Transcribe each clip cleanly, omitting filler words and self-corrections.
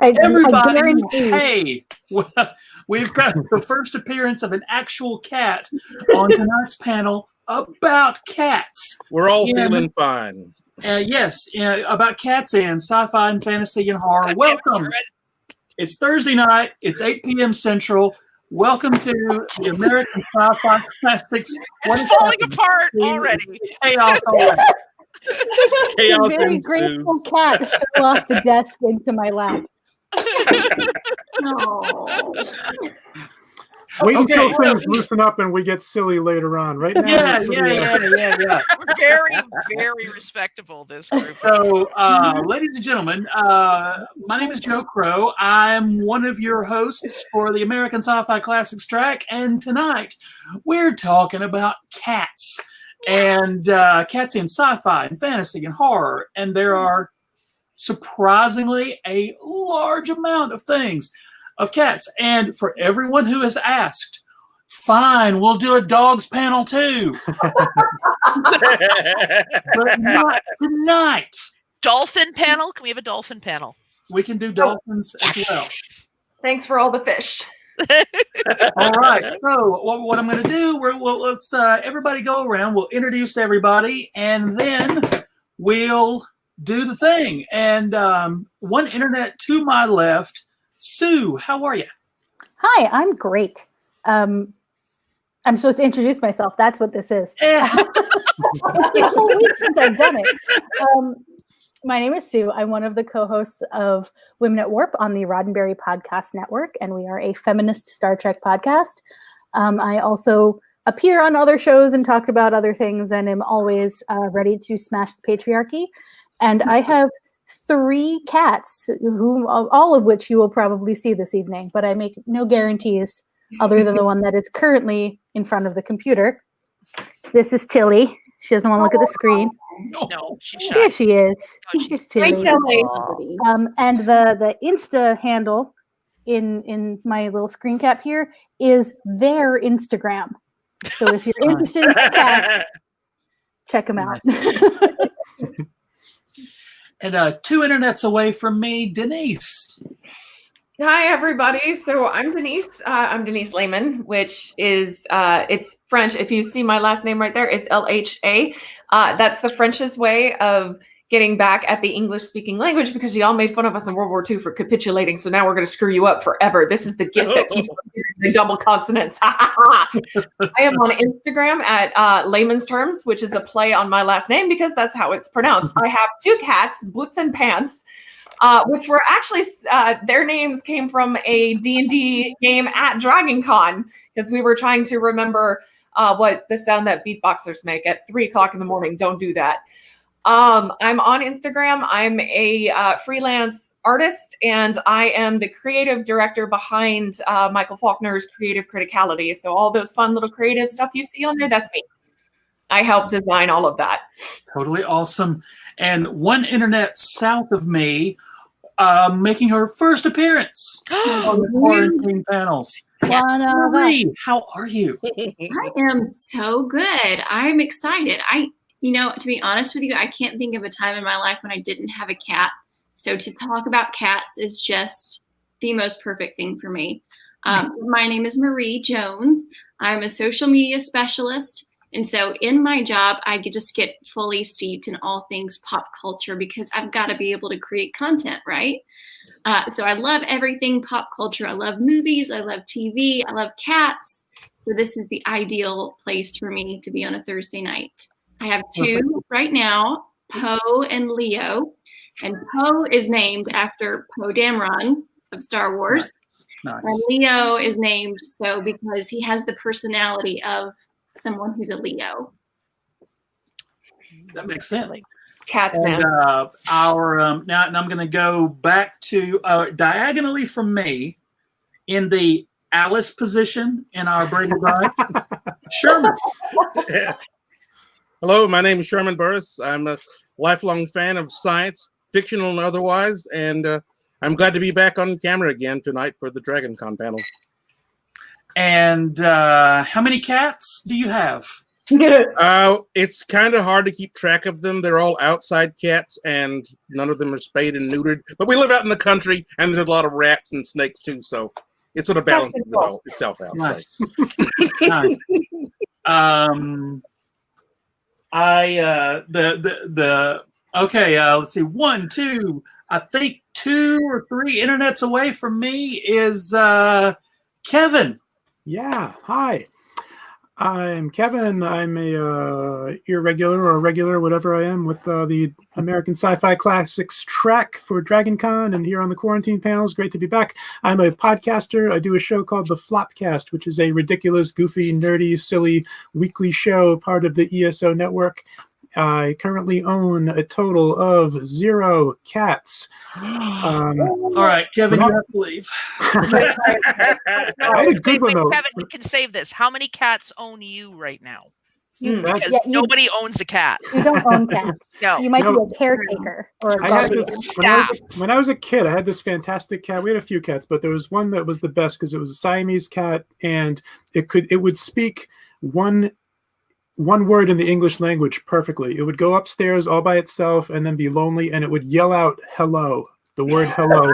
Everybody, hey, we've got the first appearance of an actual cat on tonight's panel about cats. We're all feeling fine. Yes, about cats and sci-fi and fantasy and horror. Welcome. It's Thursday night. It's 8 p.m. Central. Welcome to the American Sci-Fi Classics. It's falling apart already. Chaos already. A very grateful cat fell off the desk into my lap. No. Wait until things loosen up and we get silly later on. Right now, Yeah. We're very, very respectable, this group. So, ladies and gentlemen, my name is Joe Crow. I'm one of your hosts for the American Sci-Fi Classics Track, and tonight we're talking about cats. And cats in sci-fi and fantasy and horror. And there are surprisingly a large amount of things of cats. And for everyone who has asked, fine, we'll do a dogs panel too. But not tonight. Dolphin panel? Can we have a dolphin panel? We can do dolphins as well. Thanks for all the fish. All right. So what I'm going to do, let's everybody go around. We'll introduce everybody, and then we'll do the thing. And one internet to my left, Sue. How are you? Hi, I'm great. I'm supposed to introduce myself. That's what this is. Yeah. It's been a whole week since I've done it. My name is Sue. I'm one of the co-hosts of Women at Warp on the Roddenberry Podcast Network, and we are a feminist Star Trek podcast. I also appear on other shows and talk about other things, and am always ready to smash the patriarchy. And I have 3 cats, all of which you will probably see this evening, but I make no guarantees other than the one that is currently in front of the computer. This is Tilly. She doesn't want to look at the screen. No, she's shy. Here she is. Oh, Here's Tilly. And the Insta handle in my little screen cap here is their Instagram. So if you're interested in the cat, check them out. And 2 internets away from me, Denise. Hi, everybody. So I'm Denise. I'm Denise Lehmann, which is, it's French. If you see my last name right there, it's LHA. That's the French's way of getting back at the English-speaking language, because y'all made fun of us in World War II for capitulating. So now we're going to screw you up forever. This is the gift that keeps the double consonants. I am on Instagram at Layman's Terms, which is a play on my last name because that's how it's pronounced. I have 2 cats, Boots and Pants, which were actually, their names came from a D&D game at Dragon Con, because we were trying to remember what the sound that beatboxers make at 3 o'clock in the morning. Don't do that. I'm on Instagram. I'm a freelance artist, and I am the creative director behind Michael Faulkner's Creative Criticality. So all those fun little creative stuff you see on there, that's me. I helped design all of that. Totally awesome. And one internet south of me, making her first appearance on the quarantine panels. Marie, how are you? I am so good. I'm excited. To be honest with you, I can't think of a time in my life when I didn't have a cat. So to talk about cats is just the most perfect thing for me. My name is Marie Jones. I'm a social media specialist. And so in my job, I just get fully steeped in all things pop culture, because I've got to be able to create content, right? So I love everything pop culture. I love movies. I love TV. I love cats. So this is the ideal place for me to be on a Thursday night. I have 2 right now, Poe and Leo. And Poe is named after Poe Dameron of Star Wars. Nice. And Leo is named so because he has the personality of someone who's a Leo. That makes sense. Cats, And man. now I'm going to go back to diagonally from me in the Alice position in our Brady Bunch, Sherman. Hello, my name is Sherman Burris. I'm a lifelong fan of science, fictional and otherwise, and I'm glad to be back on camera again tonight for the DragonCon panel. And how many cats do you have? It's kind of hard to keep track of them. They're all outside cats, and none of them are spayed and neutered. But we live out in the country, and there's a lot of rats and snakes too, so it sort of balances itself out. Nice. So. Nice. Let's see. 1, 2. I think 2 or 3 internets away from me is Kevin. Yeah, hi. I'm Kevin. I'm a irregular or regular, whatever I am, with the American Sci-Fi Classics Track for DragonCon and here on the quarantine panels. Great to be back. I'm a podcaster. I do a show called The Flopcast, which is a ridiculous, goofy, nerdy, silly weekly show, part of the ESO network. I currently own a total of 0 cats. All right, Kevin, you have to leave. I had a good one, though. Kevin, we can save this. How many cats own you right now? That's- Nobody owns a cat. You don't own cats. No. You might No. be a caretaker or a I had guardian. this, Staff. when I was a kid, I had this fantastic cat. We had a few cats, but there was one that was the best because it was a Siamese cat, and it would speak one word in the English language perfectly. It would go upstairs all by itself and then be lonely, and it would yell out hello, the word hello,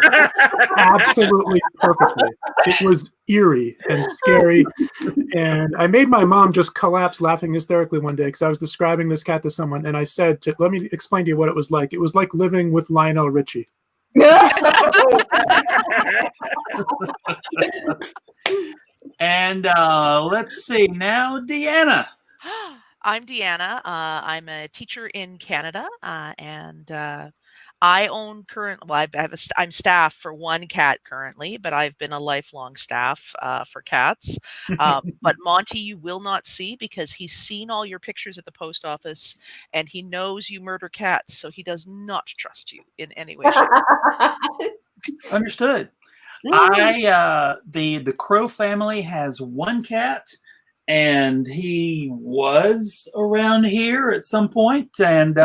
absolutely perfectly. It was eerie and scary. And I made my mom just collapse laughing hysterically one day because I was describing this cat to someone, and I said, let me explain to you what it was like. It was like living with Lionel Richie. And let's see now, Deanna. I'm Deanna. I'm a teacher in Canada, and I own I'm staff for 1 cat currently, but I've been a lifelong staff for cats. But Monty, you will not see because he's seen all your pictures at the post office, and he knows you murder cats, so he does not trust you in any way. Understood. The Crow family has 1 cat. And he was around here at some point, and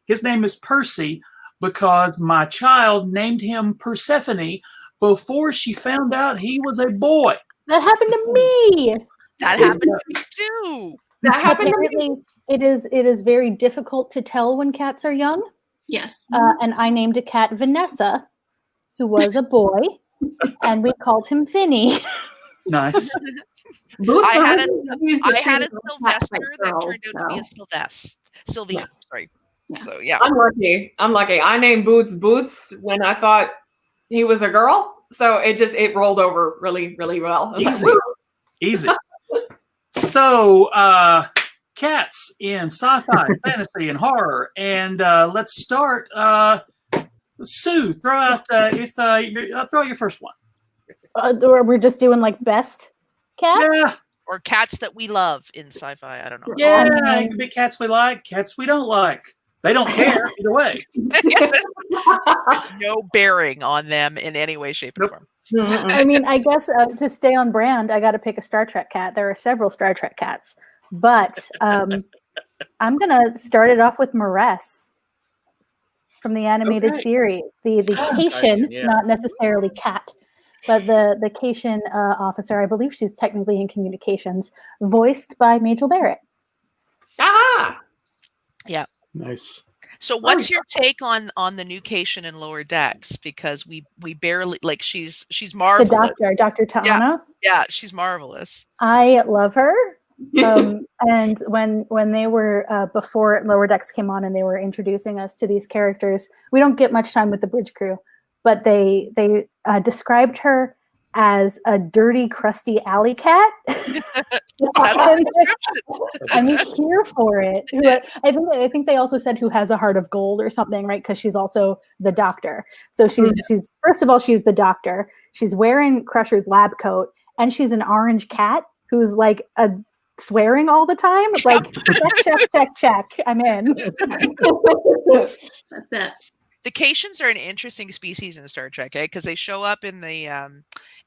his name is Percy because my child named him Persephone before she found out he was a boy. That happened to me. That happened to me too. That happened to me. Apparently, it is very difficult to tell when cats are young. Yes. And I named a cat Vanessa, who was a boy, and we called him Vinny. Nice. Boots I are had a really Sylvester confused that girl, turned out to be a so. Sylvian. Sorry. Yeah. So yeah. I'm lucky. I named Boots when I thought he was a girl. So it rolled over really, really well. Easy. Easy. So, cats in sci-fi, fantasy, and horror. And let's start. Sue, throw out throw out your first one. Or we're just doing like best cats? Yeah. Or cats that we love in sci-fi. I don't know. Yeah, it can be cats we like, cats we don't like. They don't care either way. No bearing on them in any way, shape, or form. I mean, I guess to stay on brand, I got to pick a Star Trek cat. There are several Star Trek cats, but I'm gonna start it off with Maress from the animated series, the Cation, not necessarily cat, but the Cation officer. I believe she's technically in communications, voiced by Majel Barrett. Ah, yeah, nice. So what's your take on the new Cation in Lower Decks? Because we barely she's marvelous. The Dr. Ta'ana. Yeah, she's marvelous. I love her. And when they were before Lower Decks came on and they were introducing us to these characters, we don't get much time with the bridge crew, but they described her as a dirty, crusty alley cat. I'm here for it. I think they also said who has a heart of gold or something, right? Because she's also the doctor. So she's first of all, she's the doctor. She's wearing Crusher's lab coat, and she's an orange cat who's like swearing all the time. Like check. I'm in. That's it. The Cations are an interesting species in Star Trek, because they show up in the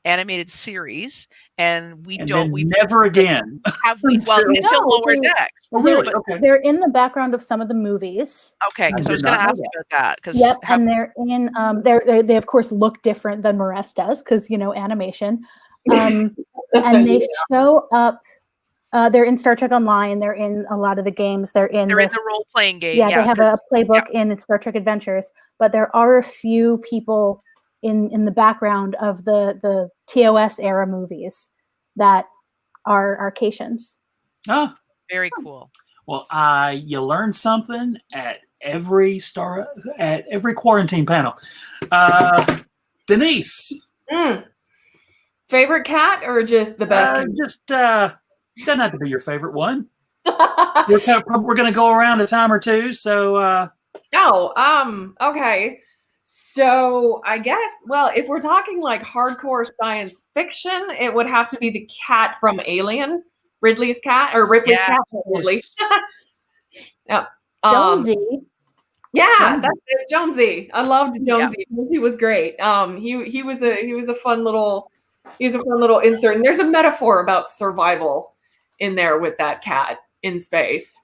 animated series, and we never again until Lower Decks. Oh, really? They're in the background of some of the movies. Okay, because I was going to ask about that. Yep, and they're in. They of course look different than Maress does because animation, and they show up They're in Star Trek Online. They're in a lot of the games. They're in the role-playing game. Yeah, they have a playbook in Star Trek Adventures. But there are a few people in the background of the TOS era movies that are Arcatians. Oh, Very cool. well, you learn something at every quarantine panel. Denise, Favorite cat or just the best? just doesn't have to be your favorite one. We're going to go around a time or two, so. Okay. So I guess, well, if we're talking like hardcore science fiction, it would have to be the cat from Alien, Ripley's cat, or Ripley's cat from Ridley. Yeah. Jonesy. Yeah, that's it, Jonesy. I loved Jonesy. Yeah. Jonesy was great. He was a fun little insert. And there's a metaphor about survival in there with that cat in space.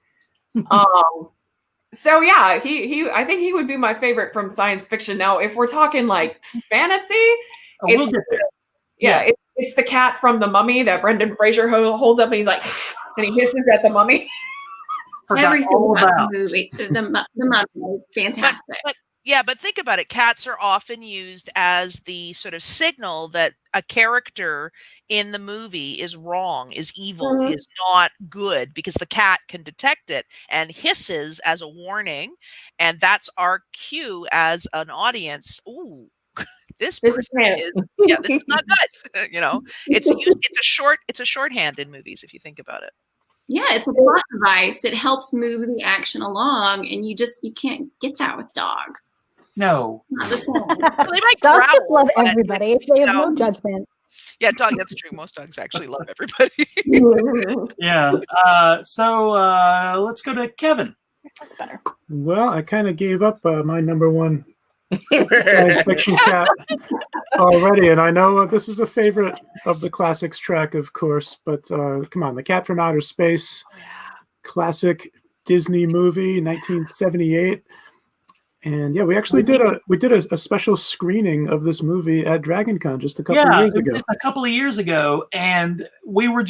So yeah, I think he would be my favorite from science fiction. Now, if we're talking like fantasy, we'll get there. It's the cat from The Mummy that Brendan Fraser holds up and he's like, and he hisses at the mummy. Everything about the movie, the Mummy is fantastic. But think about it. Cats are often used as the sort of signal that a character in the movie is wrong, is evil, is not good, because the cat can detect it and hisses as a warning. And that's our cue as an audience. Ooh, this person is this is not good. It's a shorthand in movies if you think about it. Yeah, it's a plot device. It helps move the action along, and you can't get that with dogs. No. Not the same. Dogs just love everybody. They have no judgment. Yeah, that's true. Most dogs actually love everybody. Yeah. So let's go to Kevin. That's better. Well, I kind of gave up my number one science fiction cat already, and I know this is a favorite of the classics track, of course, but come on, The Cat from Outer Space, classic Disney movie, 1978. And yeah, we actually did a special screening of this movie at DragonCon just a couple of years ago. A couple of years ago, and we were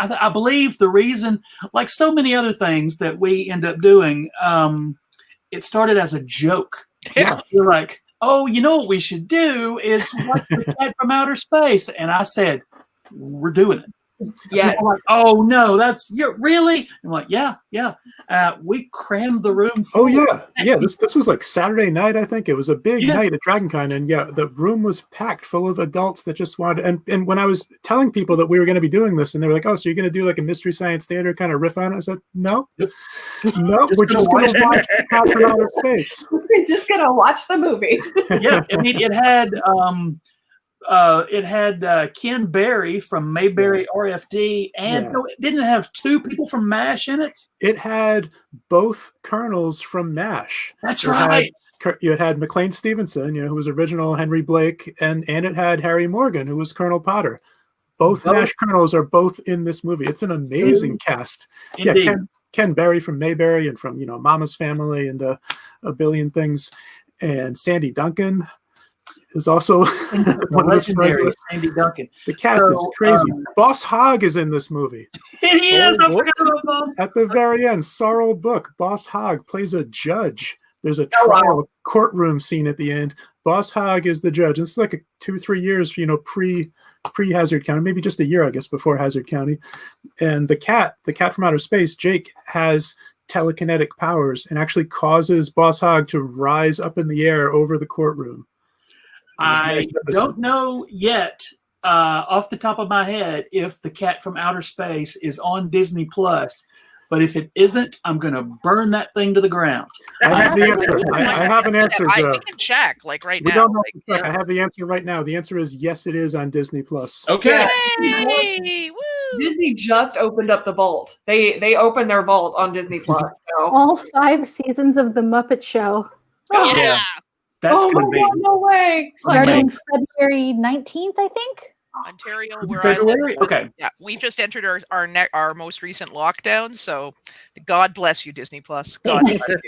I believe the reason, like so many other things that we end up doing, it started as a joke. Yeah. You're like, oh, you know what we should do is watch The Cat from Outer Space, and I said, we're doing it. Yeah. Like, oh no, really? I'm like, yeah. We crammed the room full. Oh yeah. This was like Saturday night, I think. It was a big night at DragonCon, and the room was packed full of adults that just wanted. And when I was telling people that we were going to be doing this, and they were like, "Oh, so you're going to do like a Mystery Science Theater kind of riff on it?" I said, "No, we're just going to watch Cat from Outer Space. We're just going to watch the movie." Yeah, I mean, it had Ken Berry from Mayberry RFD, and didn't it have two people from MASH in it? It had both colonels from MASH. That's right. It had McLean Stevenson, who was original Henry Blake, and it had Harry Morgan, who was Colonel Potter. Both MASH colonels are both in this movie. It's an amazing cast. Indeed. Yeah, Ken Berry from Mayberry and from Mama's Family and a billion things, and Sandy Duncan is also one of legendary Sandy Duncan. The cast is crazy. Boss Hogg is in this movie. It is. I forgot about Boss. At the very end, Sorrel Book, Boss Hogg plays a judge. There's a trial, courtroom scene at the end. Boss Hogg is the judge. This is like 2-3 years, pre Hazard County, maybe just a year, I guess, before Hazard County. And the cat from Outer Space, Jake, has telekinetic powers and actually causes Boss Hogg to rise up in the air over the courtroom. I don't know yet, off the top of my head, if The Cat from Outer Space is on Disney Plus. But if it isn't, I'm going to burn that thing to the ground. I have the answer. I have an answer. We can check, right now. Don't have to check. I have the answer right now. The answer is yes, it is on Disney Plus. Okay. Yay! Woo! Disney just opened up the vault. They opened their vault on Disney Plus. So. All 5 seasons of The Muppet Show. Yeah. That's going to be. No way. Starting February 19th, I think. Ontario, where I live. Okay. Yeah, we've just entered our most recent lockdown, so God bless you, Disney Plus. God bless you.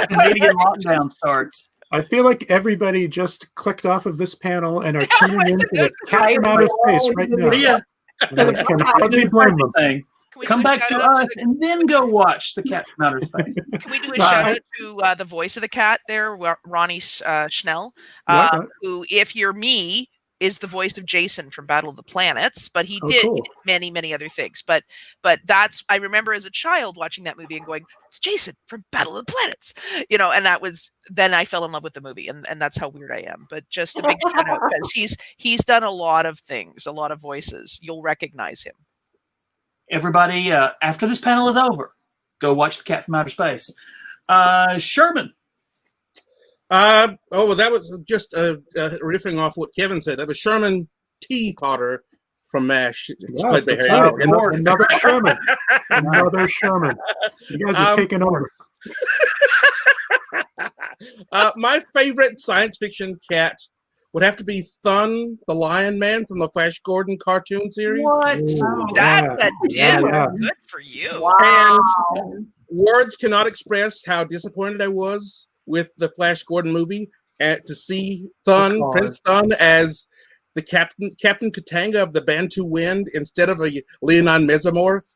Canadian lockdown starts. I feel like everybody just clicked off of this panel and are tuning into the Cat from Outer Space right now. I can hardly blame them. Thing. Come back to us and then go watch The Cat from Outer Space. Can we do a shout out to the voice of the cat there, Ronnie Schnell, who, if you're me, is the voice of Jason from Battle of the Planets, but he did many, many other things. But that's, I remember as a child watching that movie and going, it's Jason from Battle of the Planets, and that was, then I fell in love with the movie, and that's how weird I am. But just a big shout out, because he's done a lot of things, a lot of voices. You'll recognize him. Everybody, after this panel is over, go watch The Cat from Outer Space. Sherman. That was just riffing off what Kevin said. That was Sherman T. Potter from MASH. Yes, that's right. Another Sherman. Another Sherman. You guys are taking over. My favorite science fiction cat would have to be Thun, the Lion Man from the Flash Gordon cartoon series. What? That's a good for you. Wow. And words cannot express how disappointed I was with the Flash Gordon movie to see Prince Thun as the Captain Katanga of the Bantu Wind instead of a Leonine mesomorph.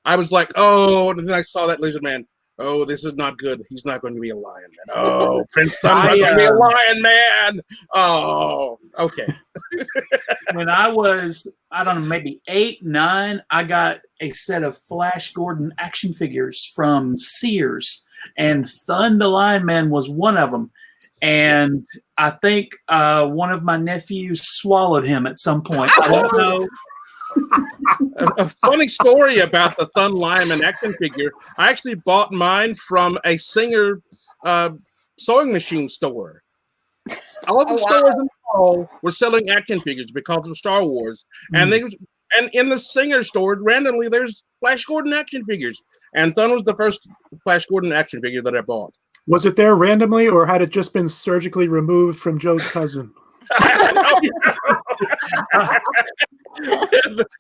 I was like, oh, and then I saw that Lizard Man. Oh, this is not good. He's not going to be a lion man. Oh, Prince Thun's not going to be a lion man. Oh, okay. When I was, I don't know, maybe 8, 9, I got a set of Flash Gordon action figures from Sears, and Thun the Lion Man was one of them. And I think one of my nephews swallowed him at some point. I don't know. A funny story about the Thun Lyman action figure. I actually bought mine from a Singer sewing machine store. All of the stores in the mall were selling action figures because of Star Wars, and in the Singer store, randomly there's Flash Gordon action figures, and Thun was the first Flash Gordon action figure that I bought. Was it there randomly, or had it just been surgically removed from Joe's cousin?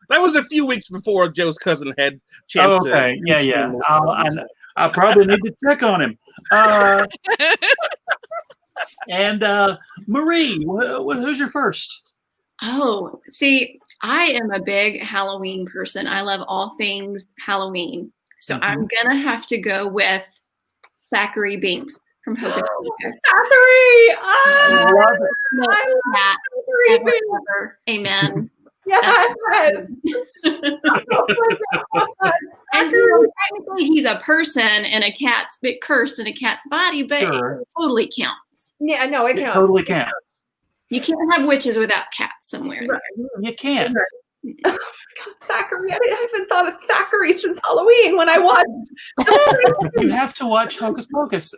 That was a few weeks before Joe's cousin had chance to. Okay, yeah. I probably need to check on him. And Marie, who's your first? Oh, see, I am a big Halloween person. I love all things Halloween. So I'm going to have to go with Thackeray Binks from Hocus Pocus. Thackeray! I love Thackeray Binks. Amen. Yes. And technically he's a person and a cat's bit cursed in a cat's body, but it totally counts. Yeah, no, it counts. Totally counts. You can't have witches without cats somewhere. Right. You can't. Oh my God, Thackeray! I haven't thought of Thackeray since Halloween when I watched. You have to watch Hocus Pocus.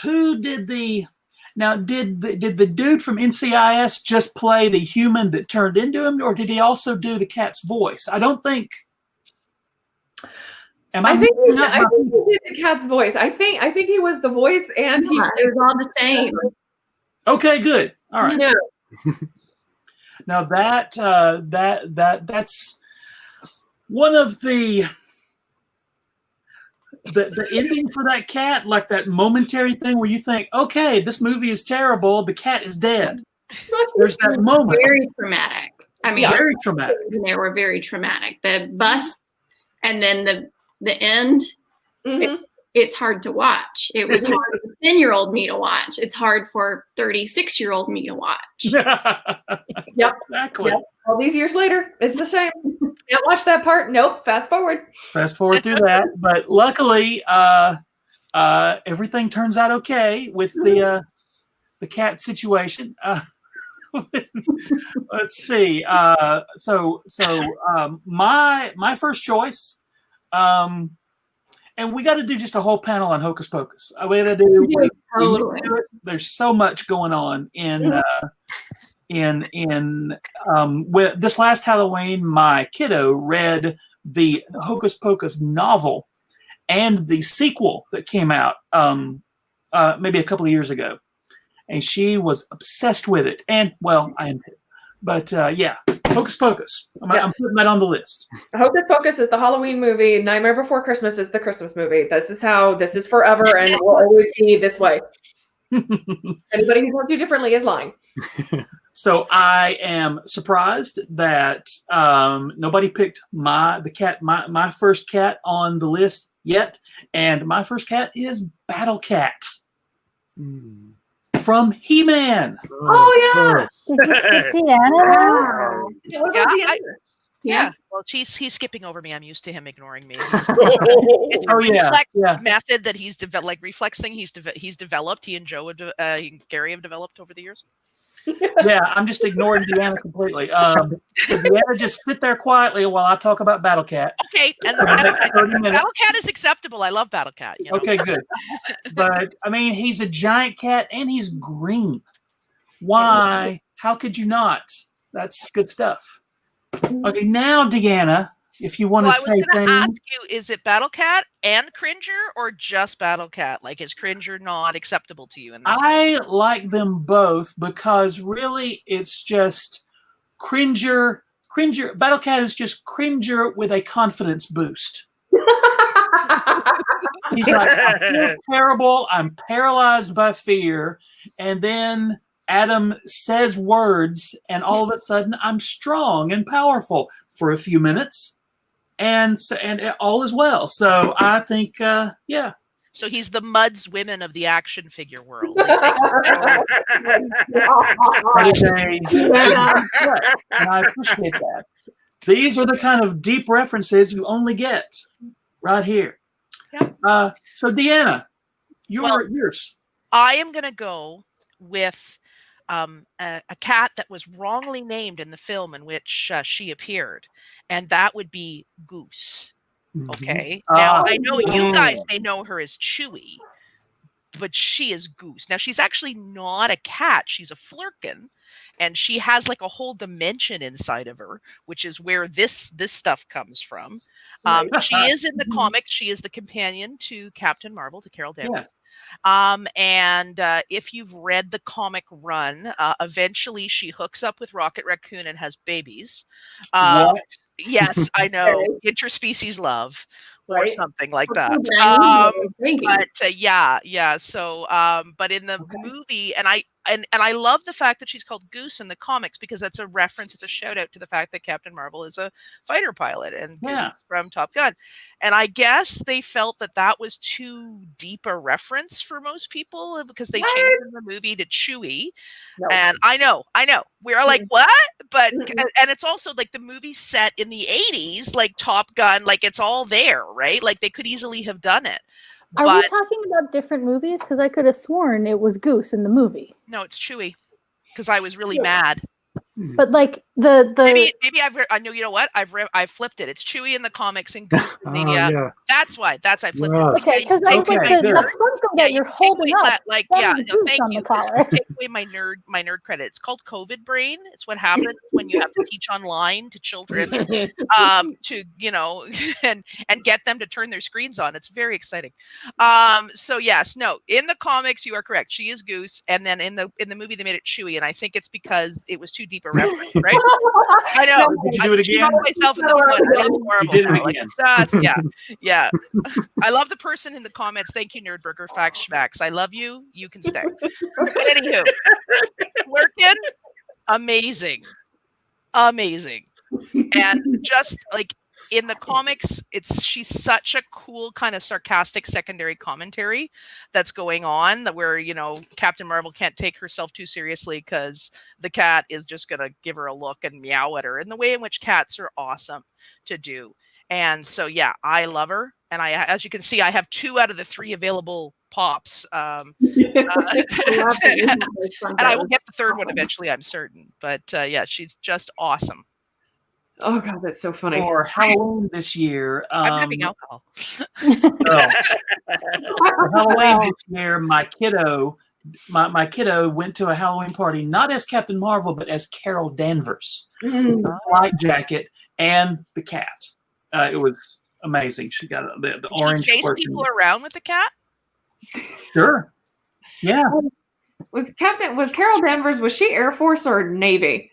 Who did the? Now, did the dude from NCIS just play the human that turned into him, or did he also do the cat's voice? I don't think. I think he did the cat's voice. I think he was the voice, and it was all the same. Okay, good. All right. Yeah. Now that's one of the ending for that cat, like that momentary thing where you think, okay, this movie is terrible, the cat is dead. There's that moment. Very traumatic. I mean, very traumatic. They were very traumatic. The bus and then the end, it's hard to watch. It was hard for 10-year-old me to watch. It's hard for 36-year-old me to watch. Yep. Exactly. Yep. All these years later, it's the same. Can't watch that part. Nope. Fast forward. Fast forward through that. But luckily, everything turns out okay with the cat situation. Let's see. So my first choice, and we got to do just a whole panel on Hocus Pocus. We got to do. Totally. There's so much going on in with this last Halloween. My kiddo read the Hocus Pocus novel and the sequel that came out maybe a couple of years ago, and she was obsessed with it. And well, I am too. But yeah, Hocus Pocus. I'm putting that on the list. Hocus Pocus is the Halloween movie. Nightmare Before Christmas is the Christmas movie. This is forever and will always be this way. Anybody who wants to do differently is lying. So I am surprised that nobody picked my first cat on the list yet, and my first cat is Battle Cat from He-Man. Oh yeah. Did you skip Deanna? Yeah. Well, he's skipping over me. I'm used to him ignoring me. It's a reflex method that he's developed, like reflex thing. He's developed. He and Joe, Gary have developed over the years. Yeah, I'm just ignoring Deanna completely. So Deanna, just sit there quietly while I talk about Battle Cat. Okay, and Battle Cat is acceptable. I love Battle Cat. You know? Okay, good. But I mean, he's a giant cat and he's green. Why? How could you not? That's good stuff. Okay, now Deanna, if you want to say things. Ask you, is it Battle Cat and Cringer or just Battle Cat? Like, is Cringer not acceptable to you? I like them both because really it's just Cringer. Battle Cat is just Cringer with a confidence boost. He's like, I feel terrible. I'm paralyzed by fear. And then Adam says words, and all of a sudden I'm strong and powerful for a few minutes. And all is well. So I think, yeah. So he's the Muds women of the action figure world. And I appreciate that. These are the kind of deep references you only get right here. Yep. So Deanna, yours. I am going to go with a cat that was wrongly named in the film in which she appeared, and that would be Goose. Okay. Now I know you guys may know her as Chewy, but she is Goose. Now she's actually not a cat; she's a flurkin, and she has like a whole dimension inside of her, which is where this stuff comes from. She is in the comics. She is the companion to Captain Marvel, to Carol Danvers. Yeah. And if you've read the comic run, eventually she hooks up with Rocket Raccoon and has babies. What? Yes, I know. Interspecies love or something like that. But yeah. So, but in the movie, and I love the fact that she's called Goose in the comics because that's a reference. It's a shout out to the fact that Captain Marvel is a fighter pilot and Goose from Top Gun. And I guess they felt that was too deep a reference for most people because they changed the movie to Chewy. No. And I know. We're like, what? But and it's also like the movie set in the 80s, like Top Gun, like it's all there, right? Like they could easily have done it. Are we talking about different movies? Because I could have sworn it was Goose in the movie. No, it's Chewy. Because I was really mad. But like the maybe I know, you know what, I've flipped it. It's Chewy in the comics and Goose in the that's why I flipped it. Okay, because like the Funko that you're holding up, thank you. Take away my nerd credit. It's called COVID brain. It's what happens when you have to teach online to children, to and get them to turn their screens on. It's very exciting. So yes, no, in the comics you are correct. She is Goose, and then in the movie they made it Chewy, and I think it's because it was too deep a reference, right? I know. Did you do it again? Myself in the foot. You did it again. Yeah. I love the person in the comments. Thank you, Nerdburger Facts Schmacks. I love you. You can stay. But anywho, Flurkin, amazing, and just like in the comics, she's such a cool kind of sarcastic secondary commentary that's going on that where, Captain Marvel can't take herself too seriously because the cat is just going to give her a look and meow at her in the way in which cats are awesome to do. And so, yeah, I love her. And as you can see, I have 2 out of the 3 available pops. And I will get the 3rd one eventually, I'm certain. But yeah, she's just awesome. Oh God, that's so funny. For Halloween this year, I'm having alcohol. For Halloween this year, my kiddo went to a Halloween party not as Captain Marvel but as Carol Danvers, the flight jacket and the cat. It was amazing. She got the orange. She chased people around with the cat. Sure. Yeah. Was Carol Danvers? Was she Air Force or Navy?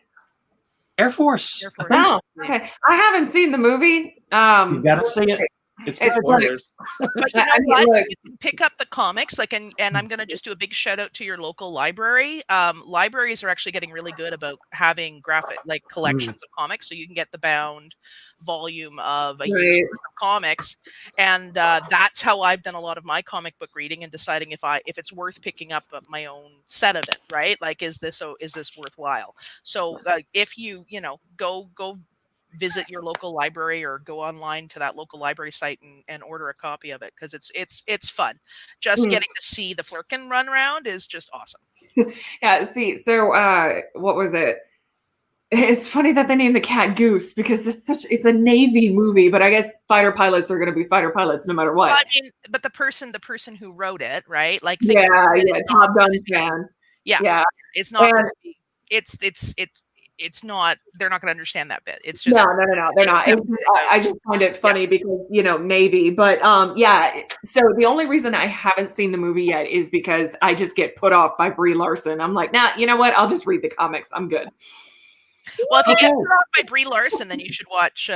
Air Force. Oh, okay. I haven't seen the movie. You gotta see it. It's It's good. Spoilers. But you know I mean, what? look. You can pick up the comics, like, and I'm gonna just do a big shout out to your local library. Libraries are actually getting really good about having graphic, like, collections of comics, so you can get the bound volume of a year Right. worth of comics, and that's how I've done a lot of my comic book reading and deciding if it's worth picking up my own set of it, right? Like, is this worthwhile? So if you go visit your local library or go online to that local library site and order a copy of it, because it's fun. Just getting to see the Flurkin run around is just awesome. Yeah, see, so what was it? It's funny that they named the cat Goose because it's a Navy movie, but I guess fighter pilots are going to be fighter pilots no matter what. Well, I mean, but the person who wrote it, right? Like, Yeah, Top Gun fan. Yeah, it's not going to be. It's not. They're not going to understand that bit. It's just No, they're not. I just find it funny because Navy, but yeah. So the only reason I haven't seen the movie yet is because I just get put off by Brie Larson. I'm like, nah, you know what? I'll just read the comics. I'm good. Well, if you get put off by Brie Larson, then you should watch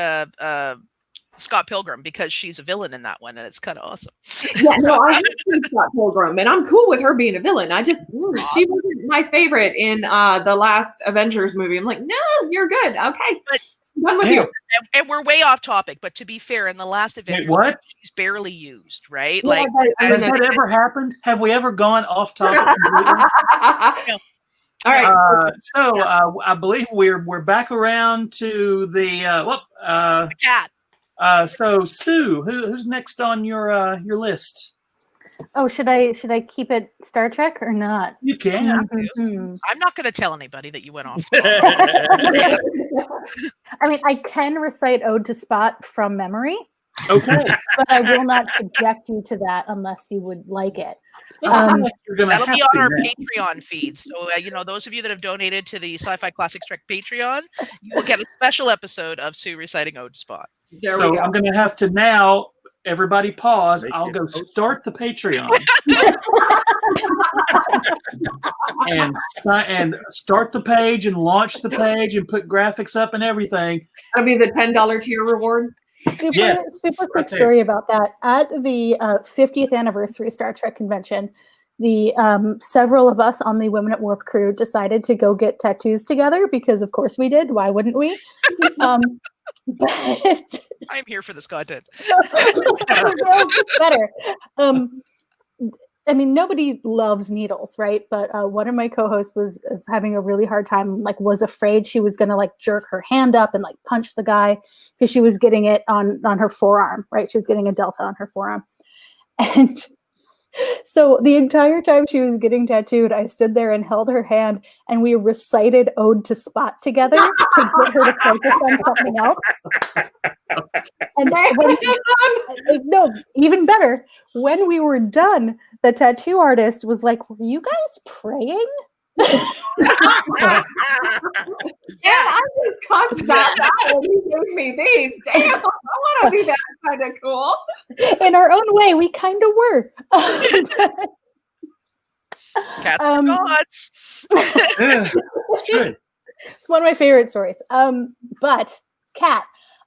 Scott Pilgrim, because she's a villain in that one, and it's kind of awesome. Yeah, no, I seen Scott Pilgrim, and I'm cool with her being a villain. She wasn't my favorite in the last Avengers movie. I'm like, no, you're good. Okay, but I'm done with you. And we're way off topic, but to be fair, in the last Avengers, what? She's barely used, right? Yeah, like, has that ever happened? Have we ever gone off topic completely? All right. So I believe we're back around to the cat. So Sue, who's next on your list? Oh, should I keep it Star Trek or not? You can. Mm-hmm. I'm not going to tell anybody that you went off. I mean, I can recite Ode to Spot from memory. Okay. But I will not subject you to that unless you would like it. That'll be on our Patreon feed. So, those of you that have donated to the Sci-Fi Classics Track Patreon, you will get a special episode of Sue reciting Ode to Spot. So I'm going to have to now, everybody pause. I'll go start the Patreon. and start the page and launch the page and put graphics up and everything. That'll be the $10 tier reward. Super quick story about that. At the 50th anniversary Star Trek convention, the several of us on the Women at Warp crew decided to go get tattoos together because, of course, we did. Why wouldn't we? But I'm here for this content. better. I mean, nobody loves needles, right? But one of my co-hosts was having a really hard time, was afraid she was going to jerk her hand up and punch the guy because she was getting it on her forearm, right? She was getting a delta on her forearm. And so the entire time she was getting tattooed, I stood there and held her hand and we recited Ode to Spot together to get her to focus on something else. And no, even better, when we were done, the tattoo artist was like, "Were you guys praying?" Yeah, I just cussed that out when he gave me these. Damn, I want to be that kind of cool. In our own way, we kind of were. Cats are gods. It's true. It's one of my favorite stories. But Kat,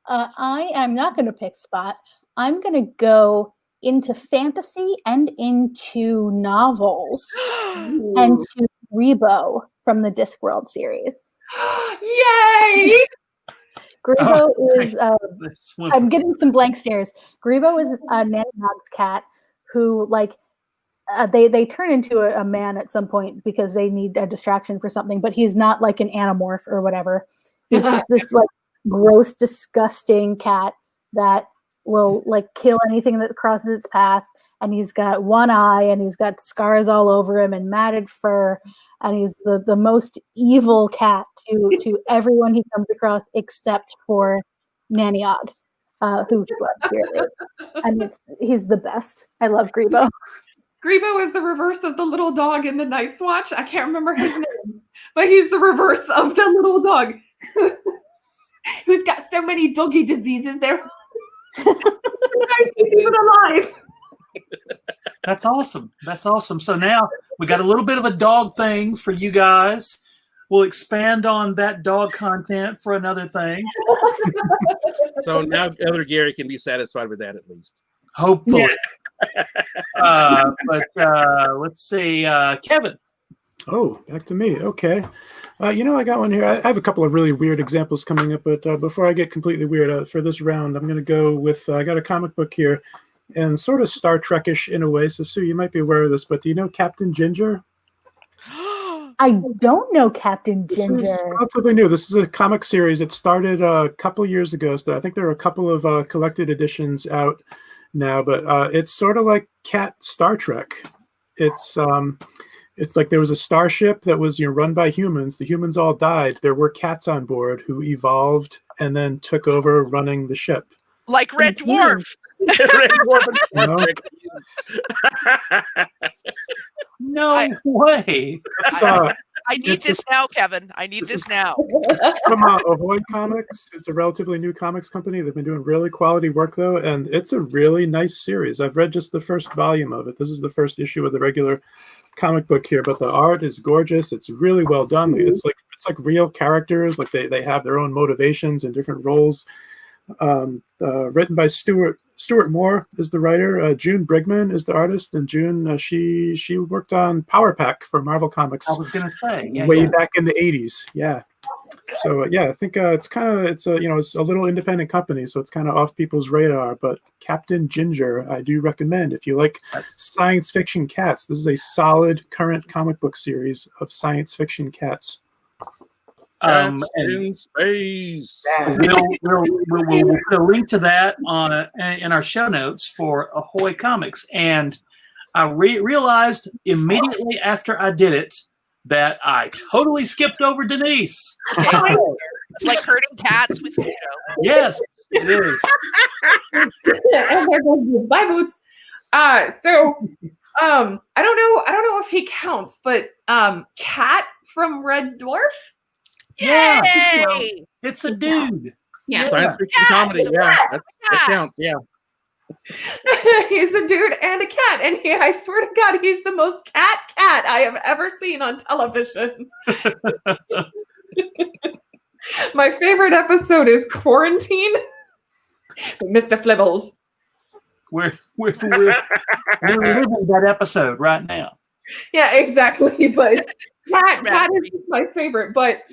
I am not going to pick Spot. I'm going to go into fantasy and into novels and to Grebo from the Discworld series. Yay! Grebo is, I'm getting some blank stares. Grebo is Nanny Mog's cat who, they turn into a man at some point because they need a distraction for something, but he's not like an anamorph or whatever. He's just this gross, disgusting cat that will kill anything that crosses its path. And he's got one eye and he's got scars all over him and matted fur. And he's the most evil cat to everyone he comes across except for Nanny Og, who he loves dearly. And he's the best. I love Grebo. Grebo is the reverse of the little dog in the Night's Watch. I can't remember his name, but he's the reverse of the little dog who's got so many doggy diseases there. He's even alive. That's awesome. So now we got a little bit of a dog thing for you guys. we'll expand on that dog content for another thing. So now Elder Gary can be satisfied with that at least. Hopefully. Yes. But let's see, Kevin. Oh, back to me. Okay. I got one here. I have a couple of really weird examples coming up, but before I get completely weird for this round, I'm going to go with, I got a comic book here, and sort of Star Trek-ish in a way. So, Sue, you might be aware of this, but do you know Captain Ginger? I don't know Captain Ginger. This is relatively new. This is a comic series. It started a couple years ago, so I think there are a couple of collected editions out now, but it's sort of like Cat Star Trek. It's like there was a starship that was run by humans. The humans all died. There were cats on board who evolved and then took over running the ship. Like Red Dwarf. Red Dwarf. No way. I need this now, Kevin. I need this now. This is from Ahoy Comics. It's a relatively new comics company. They've been doing really quality work, though, and it's a really nice series. I've read just the first volume of it. This is the first issue of the regular comic book here, but the art is gorgeous. It's really well done. It's like real characters. Like they have their own motivations and different roles. Written by Stuart Moore is the writer. June Brigman is the artist, and June she worked on Power Pack for Marvel Comics. I was going to say way back in the 80s. Yeah. So I think it's a little independent company, so it's kind of off people's radar. But Captain Ginger, I do recommend if you like science fiction cats. This is a solid current comic book series of science fiction cats. In space. We'll put a link to that in our show notes for Ahoy Comics. And I realized immediately after I did it that I totally skipped over Denise. It's like herding cats with you, Joe. Yes, it is. Bye, Boots. So I don't know if he counts, but Cat from Red Dwarf. Yeah, Yay! It's a dude. Yeah. Science fiction comedy. Yeah, that counts. Yeah. He's a dude and a cat, and I swear to God, he's the most cat I have ever seen on television. My favorite episode is Quarantine. Mr. Flibbles. We're living that episode right now. Yeah, exactly. But cat is my favorite. But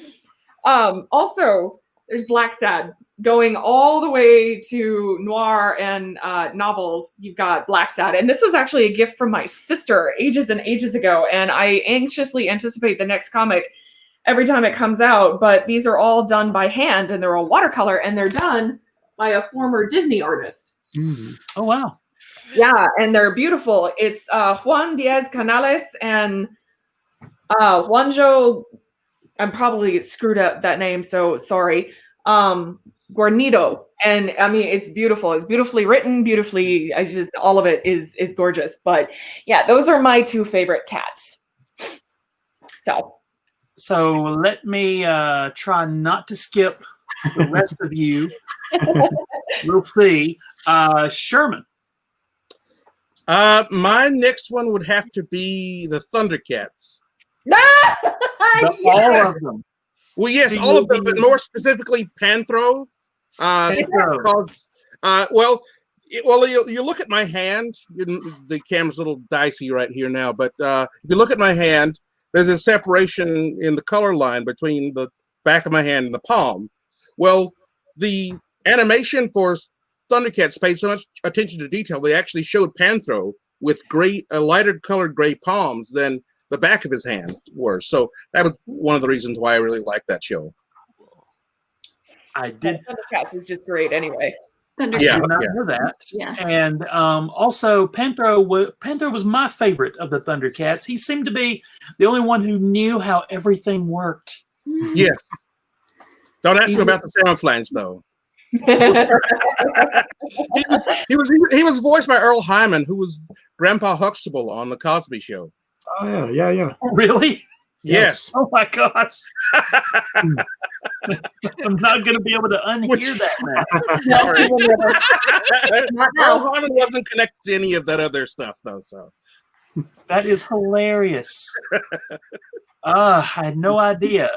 also, there's Black Sad. Going all the way to noir and novels, you've got Black Sad. And this was actually a gift from my sister ages and ages ago. And I anxiously anticipate the next comic every time it comes out. But these are all done by hand, and they're all watercolor, and they're done by a former Disney artist. Mm. Oh, wow. Yeah, and they're beautiful. It's Juan Diaz Canales and Juanjo. I'm probably screwed up that name, so sorry. Guarnido, and I mean it's beautiful. It's beautifully written, beautifully. All of it is gorgeous. But yeah, those are my two favorite cats. So let me try not to skip the rest of you. We'll see. Sherman. My next one would have to be the Thundercats. All of them. Well, yes, all of them, but more specifically Panthro. Because, you look at my hand. The camera's a little dicey right here now, but if you look at my hand, there's a separation in the color line between the back of my hand and the palm. Well, the animation for Thundercats paid so much attention to detail. They actually showed Panthro with lighter colored gray palms than the back of his hand were. So that was one of the reasons why I really liked that show. I did. Thundercats was just great anyway. I did not know that. Yeah. And also, Panthro was my favorite of the Thundercats. He seemed to be the only one who knew how everything worked. Yes. Don't ask him about the sound flange, though. he was voiced by Earl Hyman, who was Grandpa Huxtable on The Cosby Show. Oh, yeah. Really? Yes. Oh my gosh. I'm not going to be able to unhear that now. Sorry. Earl Hyman wasn't connected to any of that other stuff, though. So. That is hilarious. I had no idea.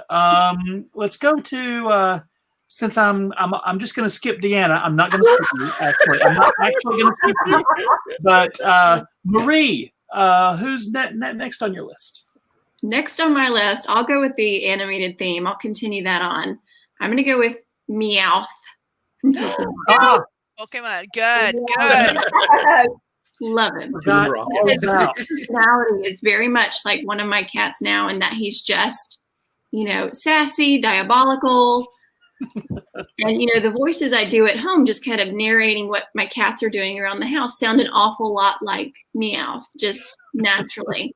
Let's go to since I'm just going to skip Deanna. I'm not going to skip you. Actually, I'm not actually going to skip you. But Marie, who's next on your list? Next on my list, I'll go with the animated theme. I'll continue that on. I'm going to go with Meowth. Pokemon, good. Love him. His personality is very much like one of my cats now, in that he's just, sassy, diabolical. And, the voices I do at home, just kind of narrating what my cats are doing around the house, sound an awful lot like Meowth, just naturally.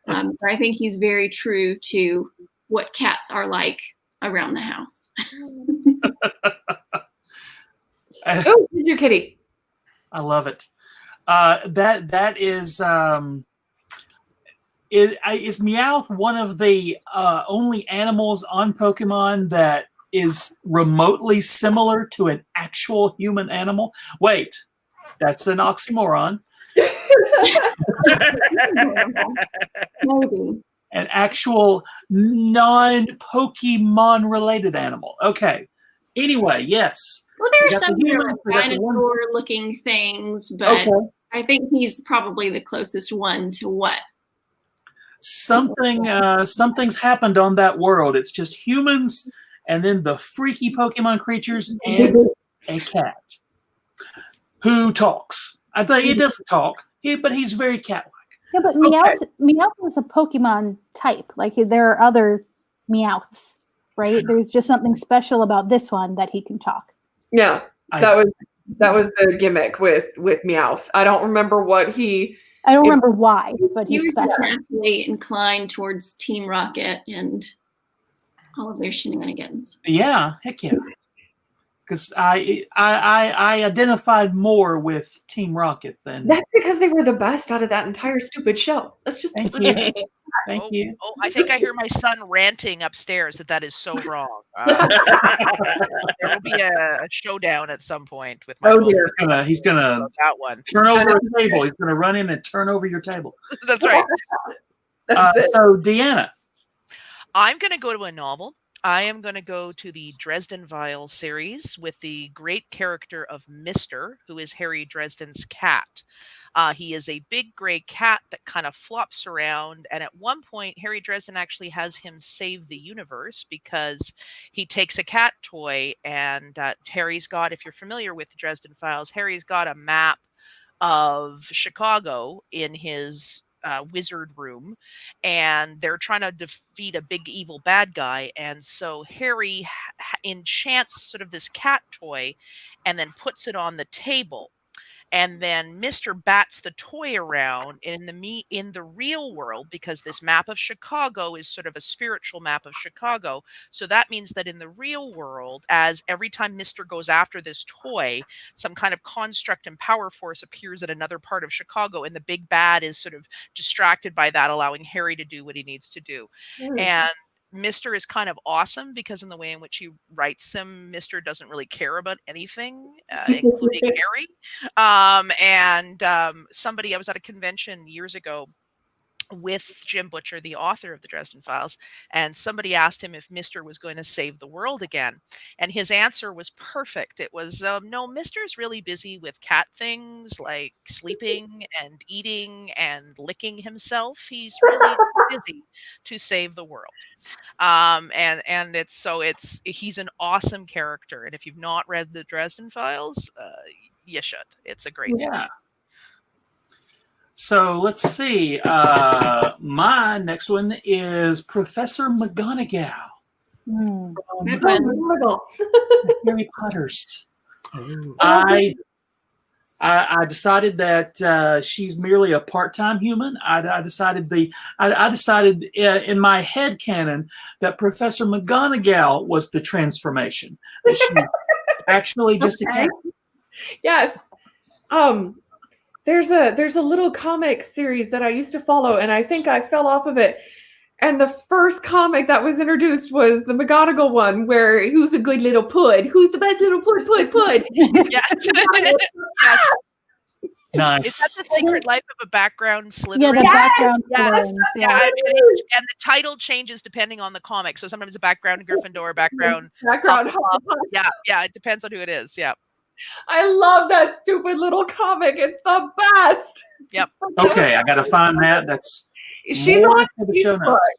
I think he's very true to what cats are like around the house. Oh, here's your kitty. I love it. That is Meowth one of the only animals on Pokemon that is remotely similar to an actual human animal? Wait, that's an oxymoron. Maybe. An actual non-Pokemon related animal. Okay. Anyway, yes. Well, there are some dinosaur-looking things, but I think he's probably the closest one to what. Something's happened on that world. It's just humans and then the freaky Pokemon creatures and a cat who talks. I think he doesn't talk, but he's very cat-like. Yeah, but Meowth is a Pokemon type. Like, there are other Meowths, right? There's just something special about this one that he can talk. Yeah, that was the gimmick with Meowth. I don't remember what he. I don't remember why, but he was special. naturally inclined towards Team Rocket and all of their shenanigans. Yeah, heck yeah. Because I identified more with Team Rocket than. That's because they were the best out of that entire stupid show. Let's just. Thank you. Thank you. Oh, I think I hear my son ranting upstairs that is so wrong. There will be a showdown at some point with my dear. He's gonna that one. Turn over a table. He's gonna run in and turn over your table. That's right. So Deanna. I'm gonna go to a novel. I am going to go to the Dresden Files series with the great character of Mr., who is Harry Dresden's cat. He is a big gray cat that kind of flops around, and at one point, Harry Dresden actually has him save the universe because he takes a cat toy, and Harry's got, if you're familiar with the Dresden Files, Harry's got a map of Chicago in his wizard room, and they're trying to defeat a big evil bad guy, and so Harry enchants sort of this cat toy and then puts it on the table, and then Mr. bats the toy around in the real world, because this map of Chicago is sort of a spiritual map of Chicago. So that means that in the real world, as every time Mr. goes after this toy, some kind of construct and power force appears at another part of Chicago, and the big bad is sort of distracted by that, allowing Harry to do what he needs to do. And Mr. is kind of awesome because in the way in which he writes him, Mr. doesn't really care about anything, including Harry. Somebody, I was at a convention years ago with Jim Butcher, the author of the Dresden Files, and somebody asked him if Mr. was going to save the world again. And his answer was perfect. It was, no, Mr.'s really busy with cat things like sleeping and eating and licking himself. He's really busy to save the world. He's an awesome character. And if you've not read the Dresden Files, you should. It's a great series. So let's see. My next one is Professor Mcgonagall from Harry Potter's. I decided that she's merely a part-time human. I decided in my head canon that Professor Mcgonagall was the transformation. That she actually just a cat. Yes. There's a little comic series that I used to follow, and I think I fell off of it. And the first comic that was introduced was the Mcgonagall one, where who's a good little pud? Who's the best little pud? Yes. Yes. Nice. Is that the Secret Life of a Background Slytherin? Yeah, the background Yes. Slytherins, Yeah, yeah. and the title changes depending on the comic. So sometimes a background Gryffindor, background. Hufflepuff. Yeah, it depends on who it is. Yeah. I love that stupid little comic. It's the best. Yep. Okay, I gotta find that. That's She's more on for the show Facebook. notes.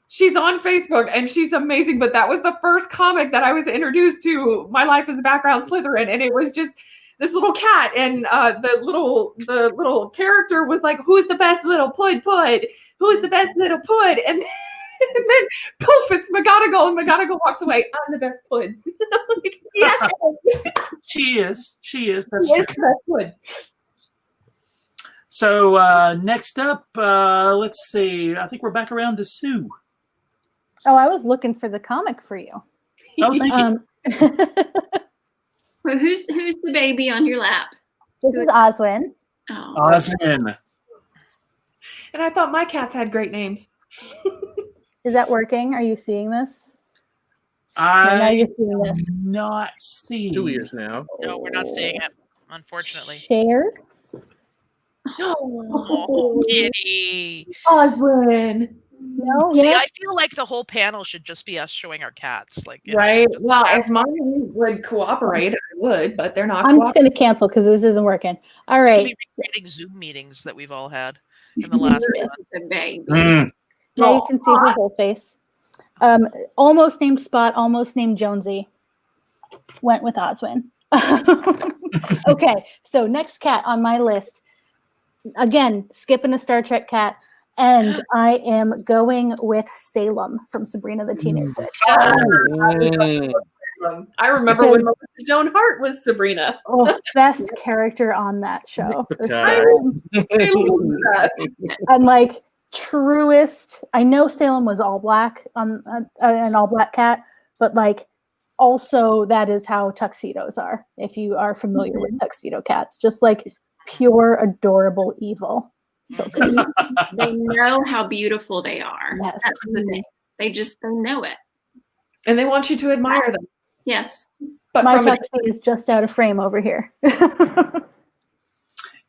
She's on Facebook and she's amazing. But that was the first comic that I was introduced to. My Life as a Background Slytherin, and it was just this little cat, and the little character was like, "Who's the best little pud? Who's the best little pud?" And then poof, it's Mcgonagall, and Mcgonagall walks away. I'm the best pud. Like, yeah, She is. That's she is true. the best pud. So next up, let's see. I think we're back around to Sue. Oh, I was looking for the comic for you. Oh, thank you. Well, who's the baby on your lap? This is Oswin. Oh, Oswin. And I thought my cats had great names. Is that working? Are you seeing this? now I you're seeing this. not see. 2 years now. No, we're not seeing it, unfortunately. Shared. Oh, kitty. Oswin. No, See, yeah. I feel like the whole panel should just be us showing our cats. Like, you know, Right. Well, if mine would cooperate, I would, but they're not. I'm just going to cancel because this isn't working. All we'll right. be recreating Zoom meetings that we've all had in the last Yes. month. the baby. Mm. Now you can see her whole face. Almost named Spot, almost named Jonesy. Went with Oswin. Okay, so next cat on my list. Again, skipping a Star Trek cat. And I am going with Salem from Sabrina the Teenage Witch. I remember when Melissa Joan Hart was Sabrina. Oh, best character on that show. And like truest. I know Salem was all black on an all black cat, but like also that is how tuxedos are. If you are familiar with tuxedo cats, just like pure adorable evil. So good. They know how beautiful they are. Yes. That's the thing. They know it. And they want you to admire them. Yes. But My from a tuxedo is just out of frame over here.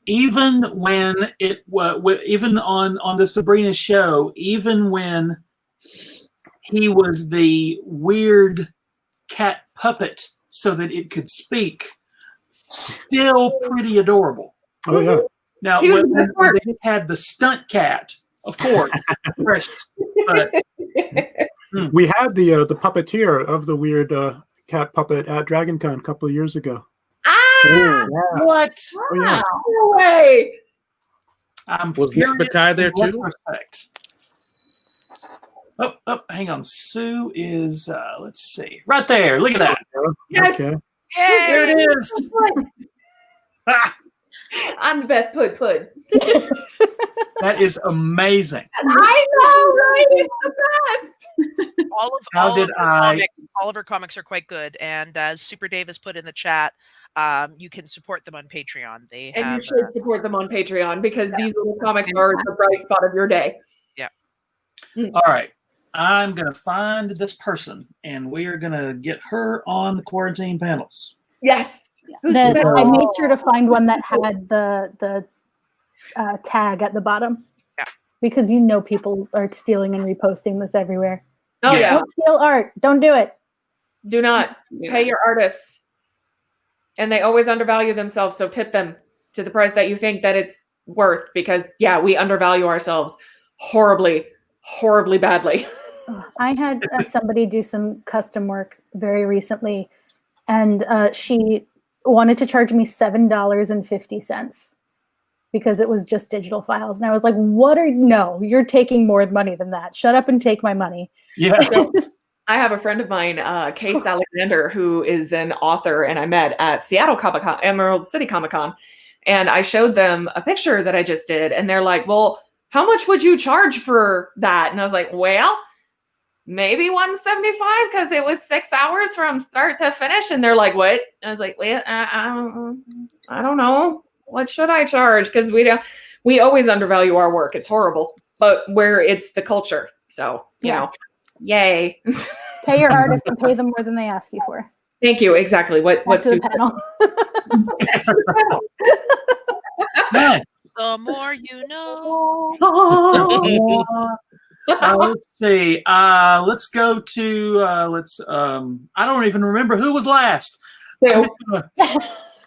Even when it even on the Sabrina show, even when he was the weird cat puppet so that it could speak, still pretty adorable. Oh yeah. Now, He was when the best they had the stunt cat, of course, precious. But We had the puppeteer of the weird cat puppet at DragonCon a couple of years ago. what? Oh, yeah. No way. I'm Was Nick furious Mackay there in too? retrospect. Oh, hang on. Sue is, let's see, right there. Look at that. Yes. Okay. There it is. Ah, I'm the best pud. that is amazing. I know, right? It's the best. All of her comics are quite good, and as Super Dave has put in the chat, you can support them on Patreon. They And have, you should support them on Patreon because these little comics are the bright spot of your day. All right. I'm going to find this person, and we are going to get her on the quarantine panels. Yes. I made sure to find one that had the tag at the bottom. Yeah. Because you know people are stealing and reposting this everywhere. Oh Yeah. yeah. Don't steal art. Don't do it. Do not Yeah. pay your artists. And they always undervalue themselves, so tip them to the price that you think that it's worth, because yeah, we undervalue ourselves horribly badly. I had somebody do some custom work very recently, and she wanted to charge me $7.50 because it was just digital files. And I was like, no, you're taking more money than that. Shut up and take my money. Yeah. So, I have a friend of mine, Case Alexander, who is an author, and I met at Seattle Comic-Con, Emerald City Comic-Con, and I showed them a picture that I just did, and they're like, well, how much would you charge for that? And I was like, well, maybe $175 because it was 6 hours from start to finish. And they're like, what? I was like, wait, I don't know. What should I charge? Because we always undervalue our work. It's horrible, but where it's the culture. So, you know, yay. Pay your artists and pay them more than they ask you for. Thank you. Exactly. Back to the panel. Nice. The more you know. Let's see. Let's go to. I don't even remember who was last. So,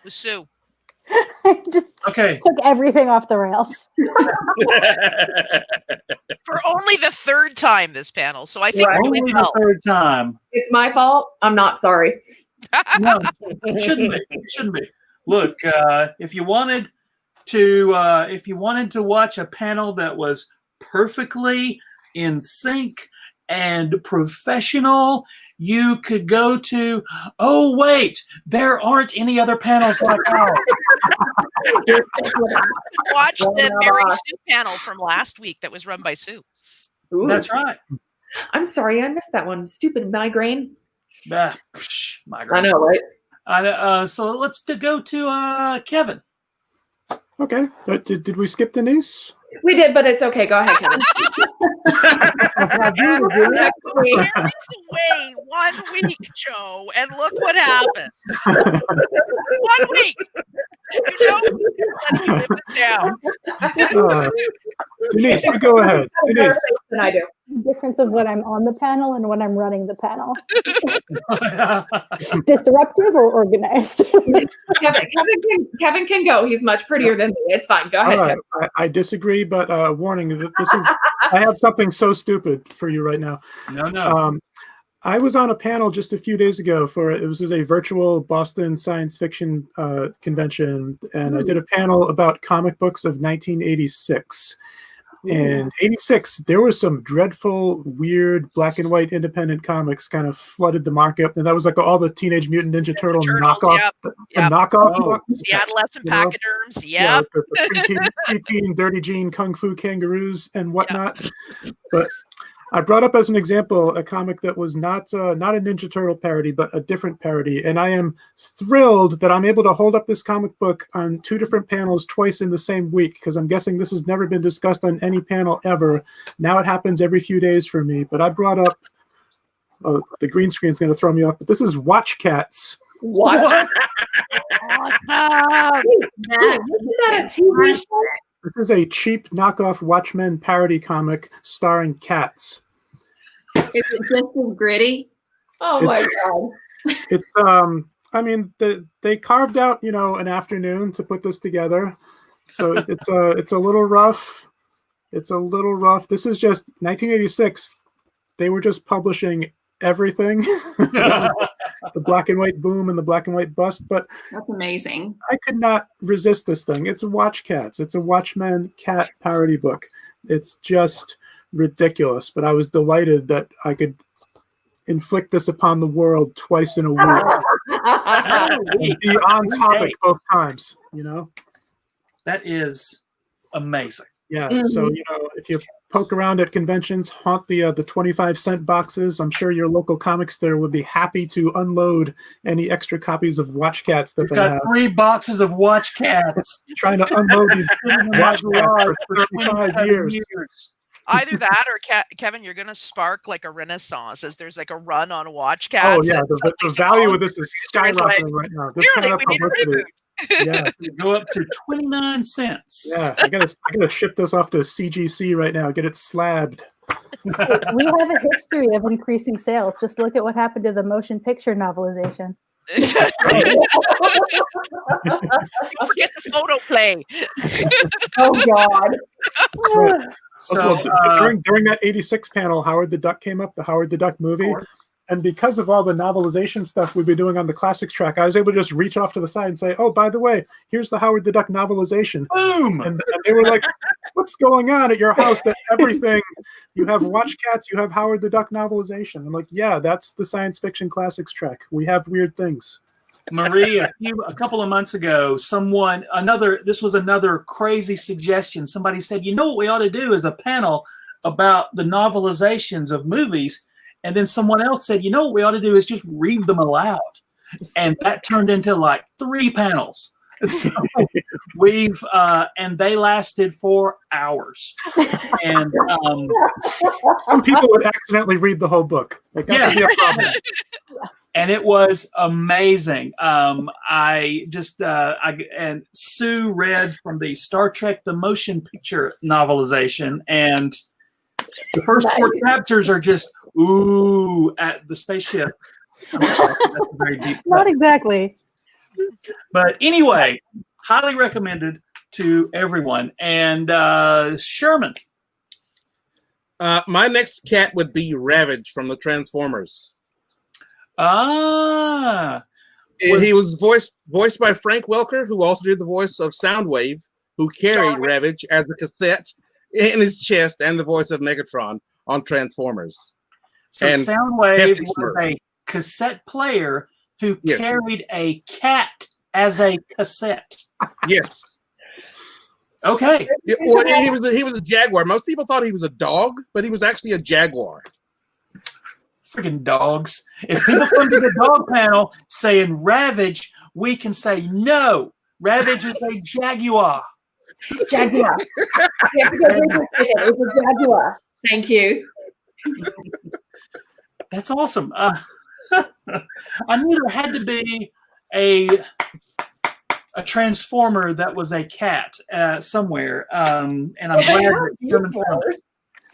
Sue. I just Okay. took everything off the rails. For only the third time this panel, so I think Right. we're Only doing the well. third time. it's my fault. I'm not sorry. No, it shouldn't be. It shouldn't be. Look, if you wanted to watch a panel that was perfectly in sync and professional, you could go to. Oh wait, there aren't any other panels like ours. Watch Oh the my Mary gosh. Sue panel from last week that was run by Sue. Ooh. That's right. I'm sorry, I missed that one. Stupid migraine. Migraine. I know, right? So let's go to Kevin. Okay. Did we skip Denise? We did, but it's okay. Go ahead, Kevin. Carries away 1 week, Joe, and look what happened. 1 week. You know, letting you live it down. Denise, you go ahead. Better Denise. face than I do. The difference of when I'm on the panel and when I'm running the panel. Disruptive or organized? Kevin can go. He's much prettier than me. It's fine. Go ahead, All right. Kevin. I disagree, but warning, this is I have something so stupid for you right now. No. I was on a panel just a few days ago it was a virtual Boston science fiction convention, and I did a panel about comic books of 1986. And 86, there was some dreadful, weird black and white independent comics kind of flooded the market, and that was like all the Teenage Mutant Ninja Turtle Turtles, knockoff, yep. knockoff Oh. books. The adolescent You know? pachyderms. Yeah, Yep. the preteen Dirty Jean Kung Fu Kangaroos and whatnot. But I brought up as an example a comic that was not a Ninja Turtle parody, but a different parody. And I am thrilled that I'm able to hold up this comic book on 2 different panels twice in the same week, because I'm guessing this has never been discussed on any panel ever. Now it happens every few days for me. But I brought up, the green screen's going to throw me off, but this is Watch Cats. What? That Isn't that a TV show? This is a cheap knockoff Watchmen parody comic starring cats. is it just as gritty? Oh my It's- god. It's I mean they carved out an afternoon to put this together, so it's a little rough. It's a little rough. This is just 1986. They were just publishing everything. That was the black and white boom and the black and white bust. But That's amazing. I could not resist this thing. It's a Watch Cats. It's a Watchmen cat parody book. It's just ridiculous. But I was delighted that I could inflict this upon the world twice in a week. And be on topic both times, That is amazing. Yeah. Mhm. So, if you poke around at conventions, haunt the 25-cent boxes, I'm sure your local comic store would be happy to unload any extra copies of Watch Cats that We've they got have. 3 boxes of Watch Cats. Trying to unload these Watch Cats for 35 years. Either that or Kevin, you're going to spark like a renaissance as there's like a run on Watch Cats. Oh, yeah. and The something's value on of this is It's like, skyrocketing right now. This Clearly, kind of we need a publicity. reboot. Yeah. You go up to 29 cents. Yeah. I gotta ship this off to CGC right now. Get it slabbed. We have a history of increasing sales. Just look at what happened to the motion picture novelization. Don't forget the photo play. Oh god. Right. So, Also, during that 86 panel, Howard the Duck came up, the Howard the Duck movie. And because of all the novelization stuff we've been doing on the Classics Track, I was able to just reach off to the side and say, oh, by the way, here's the Howard the Duck novelization. boom. And they were like, what's going on at your house that everything, you have Watch Cats, you have Howard the Duck novelization. I'm like, yeah, that's the Science Fiction Classics Track. We have weird things. Marie, a couple of months ago, this was another crazy suggestion. Somebody said, what we ought to do is a panel about the novelizations of movies. And then someone else said, what we ought to do is just read them aloud. And that turned into like 3 panels. So and they lasted for hours. And some people would accidentally read the whole book. Like, that would be a problem. and it was amazing. And Sue read from the Star Trek the Motion Picture novelization, and the first 4 chapters are just ooh at the spaceship. That's a very deep cut. Not exactly. But anyway, highly recommended to everyone. And Sherman. My next cat would be Ravage from the Transformers. He was voiced by Frank Welker, who also did the voice of Soundwave, who carried Ravage as a cassette in his chest, and the voice of Megatron on Transformers. So and Soundwave was a cassette player who carried a cat as a cassette. Yes. Okay. Well, he was a jaguar. Most people thought he was a dog, but he was actually a jaguar. Freaking dogs. If people come to the dog panel saying Ravage, we can say no. Ravage is a jaguar. Jaguar. It was a jaguar. Thank you. That's awesome. I knew there had to be a transformer that was a cat somewhere, and I'm glad that Sherman found it.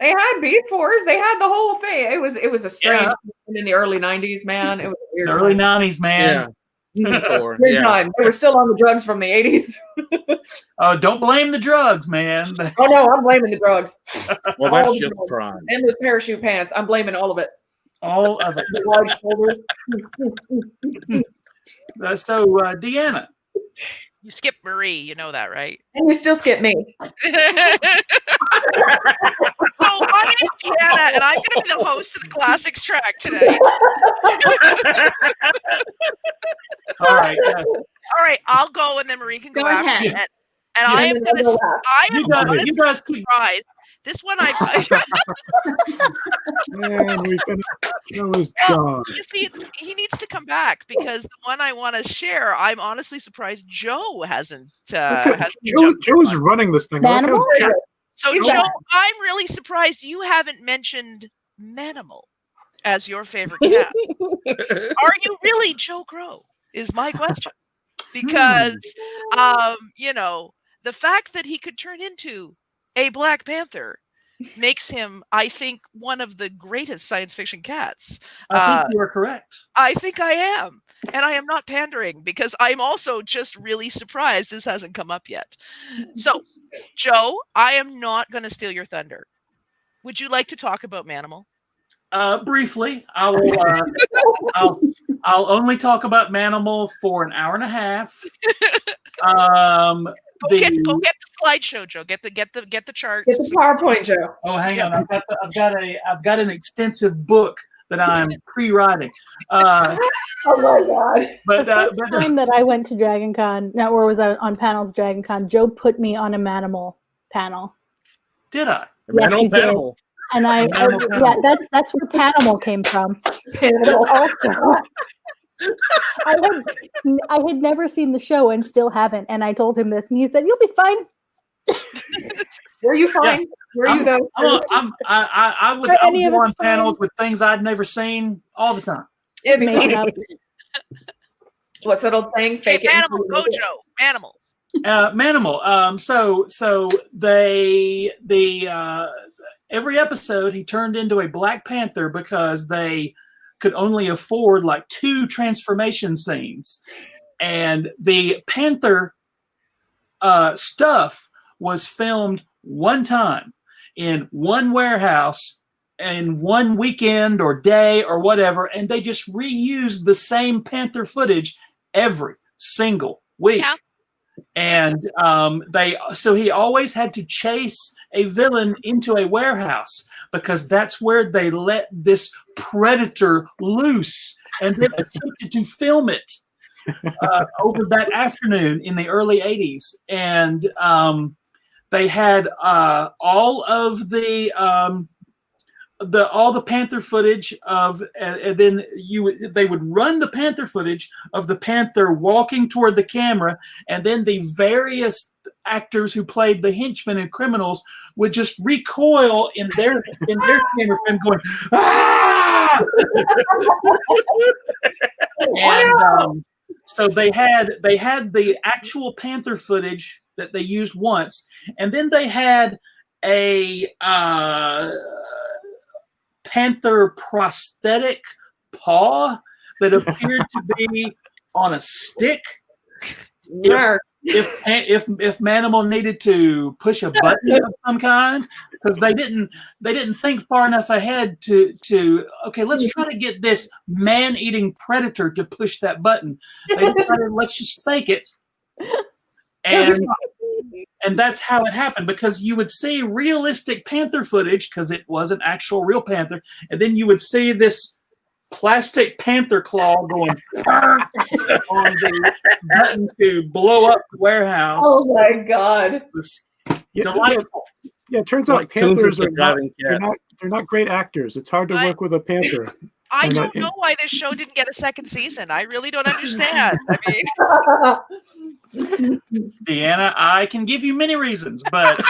They had Beast Wars. They had the whole thing. It was a strange in the early 90s, man. It was a weird early 90s, man. Yeah. Time. They were still on the drugs from the 80s. Oh, don't blame the drugs, man. Oh no, I'm blaming the drugs. Well, that's just a crime. And those parachute pants. I'm blaming all of it. All of it. The wide shoulders. So, Deanna. You skipped Marie, you know that, right? And you still skip me. So my name is Deanna, and I'm going to be the host of the Classics Track tonight. All right. All right, I'll go, and then Marie can go after ahead. me. And I am going to. I am you guys keep. surprised. This one Man, that was John. You see, he needs to come back because the one I want to share, I'm honestly surprised Joe hasn't. Joe's running this thing. So, Joe, I'm really surprised you haven't mentioned Manimal as your favorite cat. Are you really Joe Crow? Is my question. Because, the fact that he could turn into a Black Panther makes him, I think, one of the greatest science fiction cats. I think you are correct. I think I am. And I am not pandering because I'm also just really surprised this hasn't come up yet. So, Joe, I am not going to steal your thunder. Would you like to talk about Manimal? Briefly, I will. I'll only talk about Manimal for an hour and a half. Go get the slideshow, Joe. Get the chart. Get the PowerPoint, Joe. Oh, hang on. I've got an extensive book that I'm pre-writing. Oh my God! But the first time that I went to Dragon Con, or was I on panels Dragon Con, Joe put me on a Manimal panel. Did I? Yes, he did. And that's where Panimal came from. Also, I had never seen the show and still haven't, and I told him this, and he said, "You'll be fine." Were you fine? Were you though? I would go on panels with things I'd never seen all the time. What's that old saying? Fake it. Manimal, go Joe. Manimal. Manimal. So they every episode he turned into a Black Panther because they could only afford like 2 transformation scenes, and the Panther stuff was filmed one time in one warehouse in one weekend or day or whatever, and they just reused the same Panther footage every single week. Yeah. And so he always had to chase a villain into a warehouse because that's where they let this predator loose, and then attempted to film it over that afternoon in the early 80s. And they had all of the Panther footage of, and then they would run the Panther footage of the Panther walking toward the camera, and then the various actors who played the henchmen and criminals would just recoil in their camera frame, going ah! And so they had the actual panther footage that they used once, and then they had a panther prosthetic paw that appeared to be on a stick. If Manimal needed to push a button of some kind, because they didn't think far enough ahead to okay, let's try to get this man-eating predator to push that button. They decided, let's just fake it, and that's how it happened. Because you would see realistic panther footage because it was an actual real panther, and then you would see this plastic panther claw going on the button to blow up the warehouse. Oh my God! It was delightful. Yeah, it turns out panthers are they're not great actors. It's hard to work with a panther. I don't know why this show didn't get a second season. I really don't understand. I mean, Deanna, I can give you many reasons, but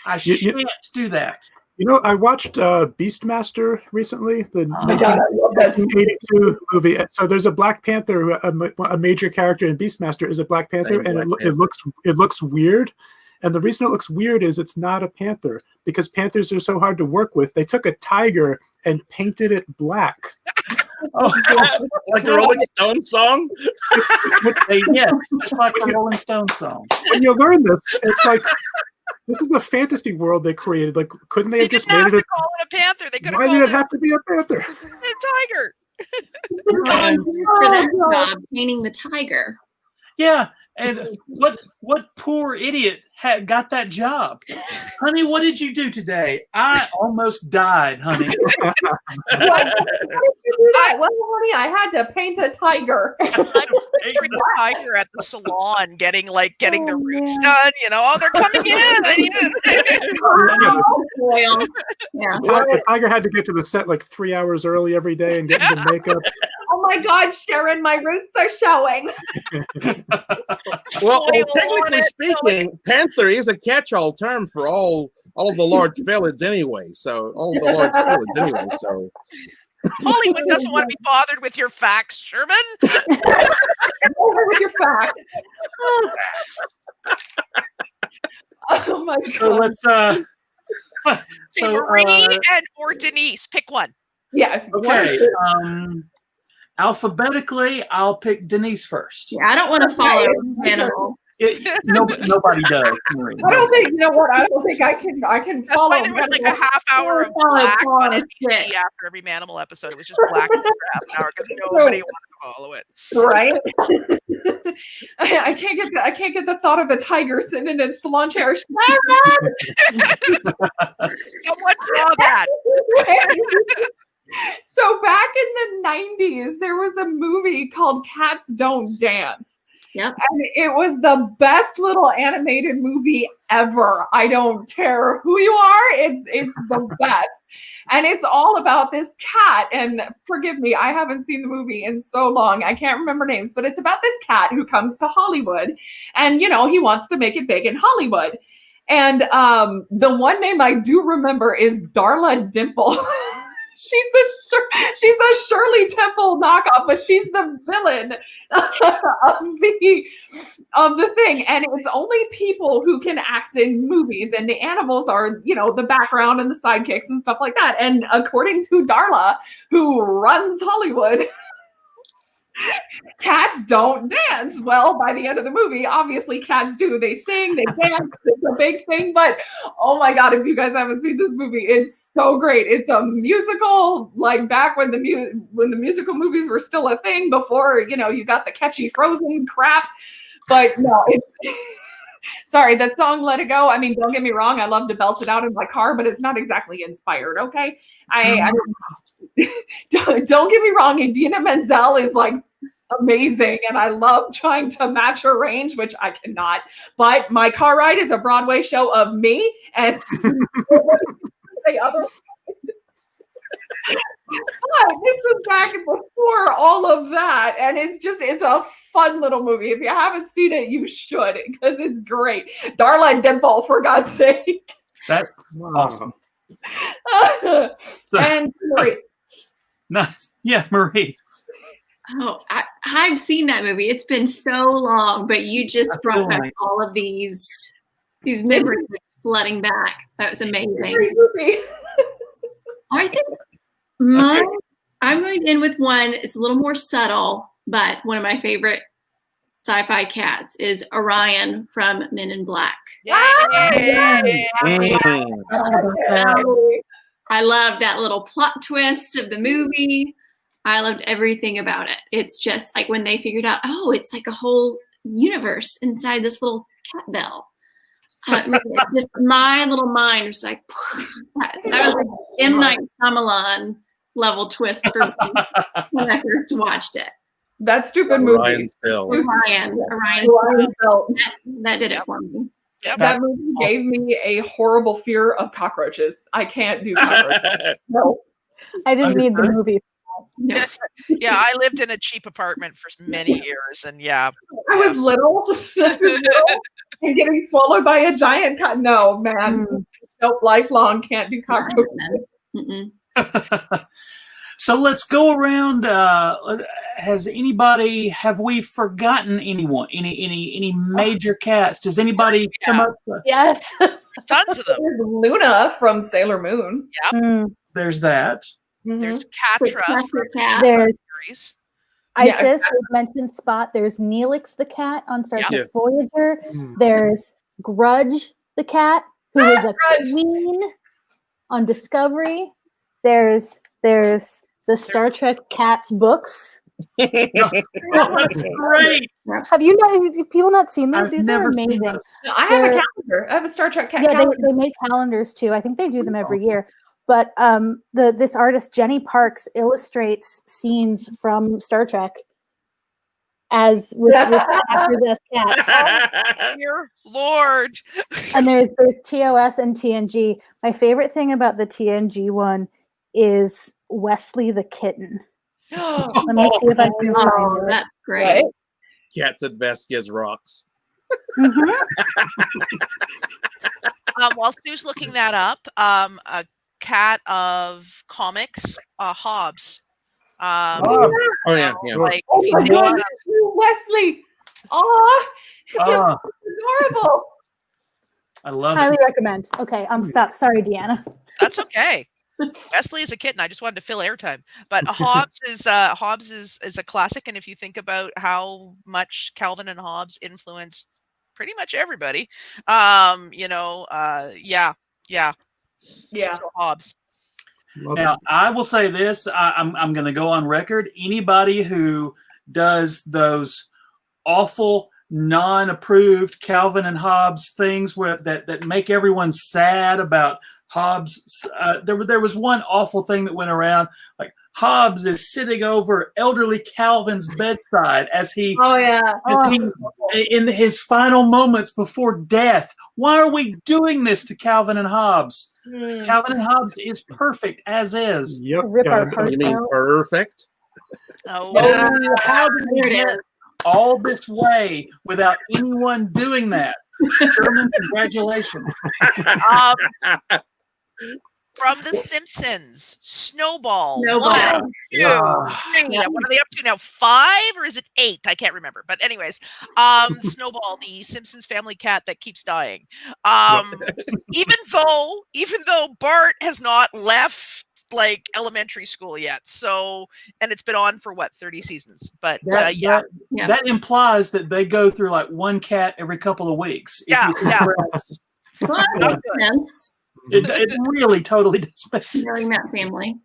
I shan't do that. You know, I watched Beastmaster recently, the 1982 movie. So there's a Black Panther, a major character in Beastmaster is a Black Panther, and it looks weird. And the reason it looks weird is it's not a panther, because panthers are so hard to work with. They took a tiger and painted it black. Like the Rolling Stones song? Yes, just like the Rolling Stones song. When you learn this, it's like, this is a fantasy world they created. Like, couldn't they have just made it call it a panther? They could have why called did it have to be a panther? A tiger. For that job, painting the tiger. Yeah, and what poor idiot got that job? Honey, what did you do today? I almost died, honey. Why did you do that? Well, honey, I had to paint a tiger. I was picturing the tiger at the salon getting the roots done. You know, they're coming in. The tiger had to get to the set like 3 hours early every day and get into makeup. Oh my God, Sharon, my roots are showing. Well, technically speaking, panther is a catch-all term for all of the large felids anyway. So Hollywood doesn't want to be bothered with your facts, Sherman. Over with your facts. Oh my God. So let's Marie or Denise, pick one. Yeah. Okay. Alphabetically, I'll pick Denise first. Yeah, I don't want to follow animal. Nobody does. Marie. I don't think, you know what? I don't think I can That's follow. why there was like a half hour of black on NBC after every Manimal episode. It was just black for half an hour because nobody wanted to follow it. Right? I can't get the thought of a tiger sitting in a salon chair. Someone draw that. So back in the 90s, there was a movie called Cats Don't Dance. Yep. And it was the best little animated movie ever. I don't care who you are. It's the best. And it's all about this cat. And forgive me, I haven't seen the movie in so long. I can't remember names, but it's about this cat who comes to Hollywood. And, you know, he wants to make it big in Hollywood. And the one name I do remember is Darla Dimple. She's a Shirley Temple knockoff, but she's the villain of the thing. And it's only people who can act in movies, and the animals are, you know, the background and the sidekicks and stuff like that. And according to Darla, who runs Hollywood, cats don't dance. Well, by the end of the movie, obviously cats do. They sing, they dance. It's a big thing. But oh my God, if you guys haven't seen this movie, it's so great. It's a musical, like back when the musical movies were still a thing, before, you know, you got the catchy Frozen crap. But no, it's sorry, that song "Let It Go." I mean, don't get me wrong, I love to belt it out in my car, but it's not exactly inspired. Okay, I don't get me wrong. Idina Menzel is like amazing, and I love trying to match her range, which I cannot. But my car ride is a Broadway show of me and the other. This was back before all of that, and it's a fun little movie. If you haven't seen it, you should, because it's great. Darla and Dimple, for God's sake. That's awesome. And Marie. Nice. Yeah, Marie. Oh, I've seen that movie. It's been so long, but you just brought back like all of these memories flooding back. That was amazing. Great movie. I think mine, I'm going to end with one. It's a little more subtle, but one of my favorite sci-fi cats is Orion from Men in Black. Yay! I love that little plot twist of the movie. I loved everything about it. It's just like when they figured out, oh, it's like a whole universe inside this little cat bell. Just my little mind was like, that was like M. Night Shyamalan level twist for me when I first watched it. That stupid movie. Orion's Bell. Orion Bell. That did it for me. Yep. That movie gave me a horrible fear of cockroaches. I can't do cockroaches. No. I didn't need the movie. No. Yeah, I lived in a cheap apartment for many years, and yeah. I was little and getting swallowed by a giant cat. No, man. Nope, lifelong can't do cockroaches. So let's go around. Have we forgotten anyone? Any major cats? Does anybody come up? Yes. Tons of them. There's Luna from Sailor Moon. There's that. There's Catra from There's series. Isis, we mentioned Spot. There's Neelix the cat on Star Trek Voyager. There's Grudge the cat, who is a queen on Discovery. There's the Star Trek Cats books. That's great. Have people not seen these? These are amazing. I have a calendar. I have a Star Trek cat Yeah, calendar. they make calendars too. I think they do them every year. But this artist Jenny Parks illustrates scenes from Star Trek as with after this cats. Dear Lord. And there's TOS and TNG. My favorite thing about the TNG one is Wesley the kitten. Let me see if I can find it. That's great. Cats at best gives rocks. While Stu's looking that up, a cat of comics, Hobbs. Oh yeah. Like, Oh if you my think God, about- Wesley! Oh, adorable! I love Highly it. recommend. Okay, stop. Sorry, Deanna. That's okay. Wesley is a kitten. I just wanted to fill airtime. But Hobbs is a classic, and if you think about how much Calvin and Hobbes influenced pretty much everybody, yeah. So Hobbes. Now, I will say this. I'm going to go on record. Anybody who does those awful, non-approved Calvin and Hobbes things that make everyone sad about Hobbes. There was one awful thing that went around. Like Hobbes is sitting over elderly Calvin's bedside as he in his final moments before death. Why are we doing this to Calvin and Hobbes? Calvin and Hobbes is perfect as is. Yep. Rip our hearts You mean out. Purrrfect? Oh, How did we get all this way without anyone doing that? Sherman, congratulations. From The Simpsons, Snowball. Snowball. 1, 2, Yeah. 3. What are they up to now? 5 or is it 8? I can't remember. But anyways, Snowball, the Simpsons family cat that keeps dying. Even though Bart has not left like elementary school yet, so and it's been on for 30 seasons. But Yeah. That implies that they go through like one cat every couple of weeks. Yeah. Well, that makes sense. It really totally does make sense. Knowing that family.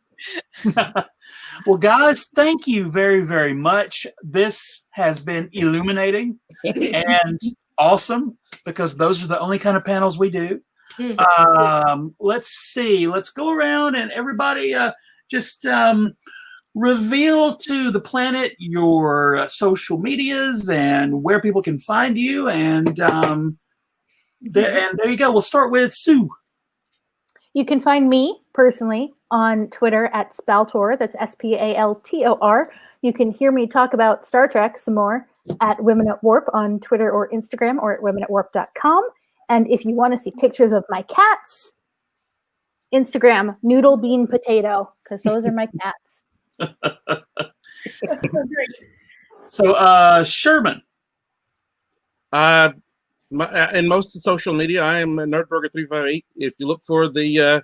Well, guys, thank you very, very much. This has been illuminating and awesome because those are the only kind of panels we do. Let's see. Let's go around and everybody just reveal to the planet your social medias and where people can find you. And there you go. We'll start with Sue. You can find me personally on Twitter at Spaltor. That's Spaltor. You can hear me talk about Star Trek some more at Women at Warp on Twitter or Instagram, or at womenatwarp.com. And if you want to see pictures of my cats, Instagram, Noodle Bean Potato, because those are my cats. So, Sherman. In most of social media, I am Nerdburger358. If you look for the,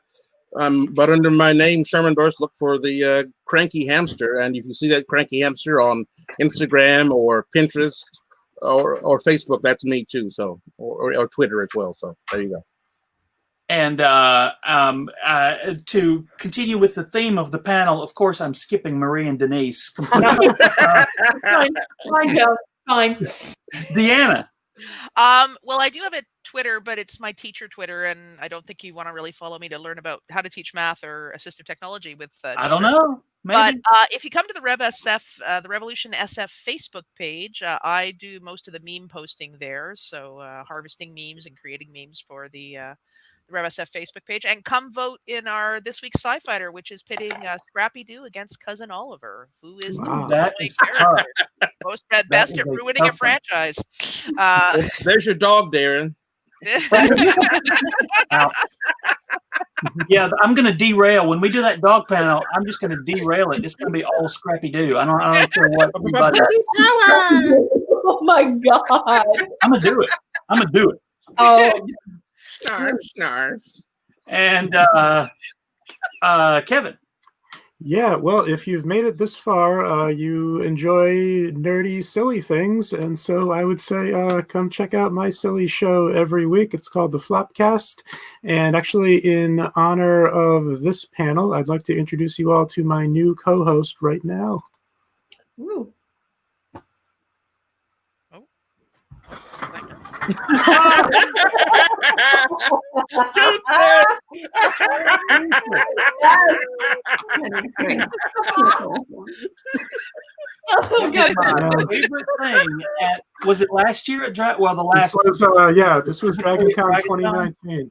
but under my name, Sherman Burris, look for the Cranky Hamster. And if you see that Cranky Hamster on Instagram or Pinterest or Facebook, that's me too. So, or Twitter as well. So there you go. And to continue with the theme of the panel, of course, I'm skipping Marie and Denise completely. Fine, Joe. Fine. Deanna. Well, I do have a Twitter, but it's my teacher Twitter, and I don't think you want to really follow me to learn about how to teach math or assistive technology with. I don't know. Maybe. But if you come to the the Revolution SF Facebook page, I do most of the meme posting there. So harvesting memes and creating memes for the Rev SF Facebook page, and come vote in our This Week's Sci-Fighter, which is pitting Scrappy Doo against Cousin Oliver, who is that is character. Most best at ruining a franchise. There's your dog, Darren. Yeah, I'm going to derail. When we do that dog panel, I'm just going to derail it. It's going to be all Scrappy Doo. I don't care what anybody. Oh my God. I'm going to do it. Oh. Snarf. And Kevin. Yeah, well, if you've made it this far, you enjoy nerdy, silly things. And so I would say come check out my silly show every week. It's called The Flopcast. And actually, in honor of this panel, I'd like to introduce you all to my new co-host right now. Ooh. My favorite thing was it last year at this was DragonCon 2019.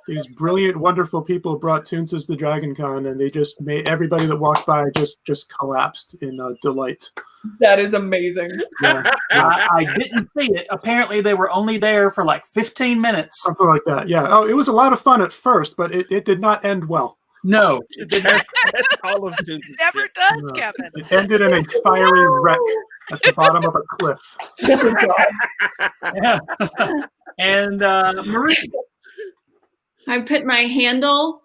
These brilliant, wonderful people brought Toonces to DragonCon, and they just made everybody that walked by just collapsed in delight. That is amazing. Yeah. I didn't see it. Apparently, they were only there for like 15 minutes. Something like that, yeah. Oh, it was a lot of fun at first, but it did not end well. No. It never does, No. Kevin. It ended in a fiery wreck at the bottom of a cliff. Yeah. And Marie. I put my handle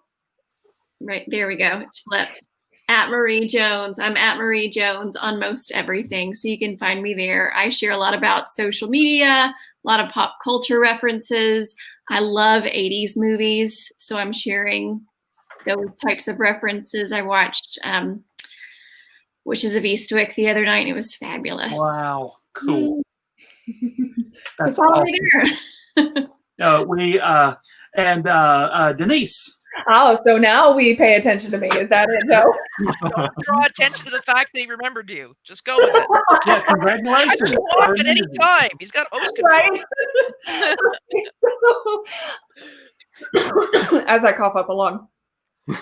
right there. We go. It's flipped. At Marie Jones. I'm at Marie Jones on most everything, so you can find me there. I share a lot about social media, a lot of pop culture references. I love 80s movies, so I'm sharing those types of references. I watched Wishes of Eastwick the other night, and it was fabulous. Wow, cool. That's all there. Denise. Oh, so now we pay attention to me. Is that it, Joe? Don't draw attention to the fact that he remembered you. Just go with it. Yeah, congratulations. Go off at any time. He's got host control. Right. As I cough up along.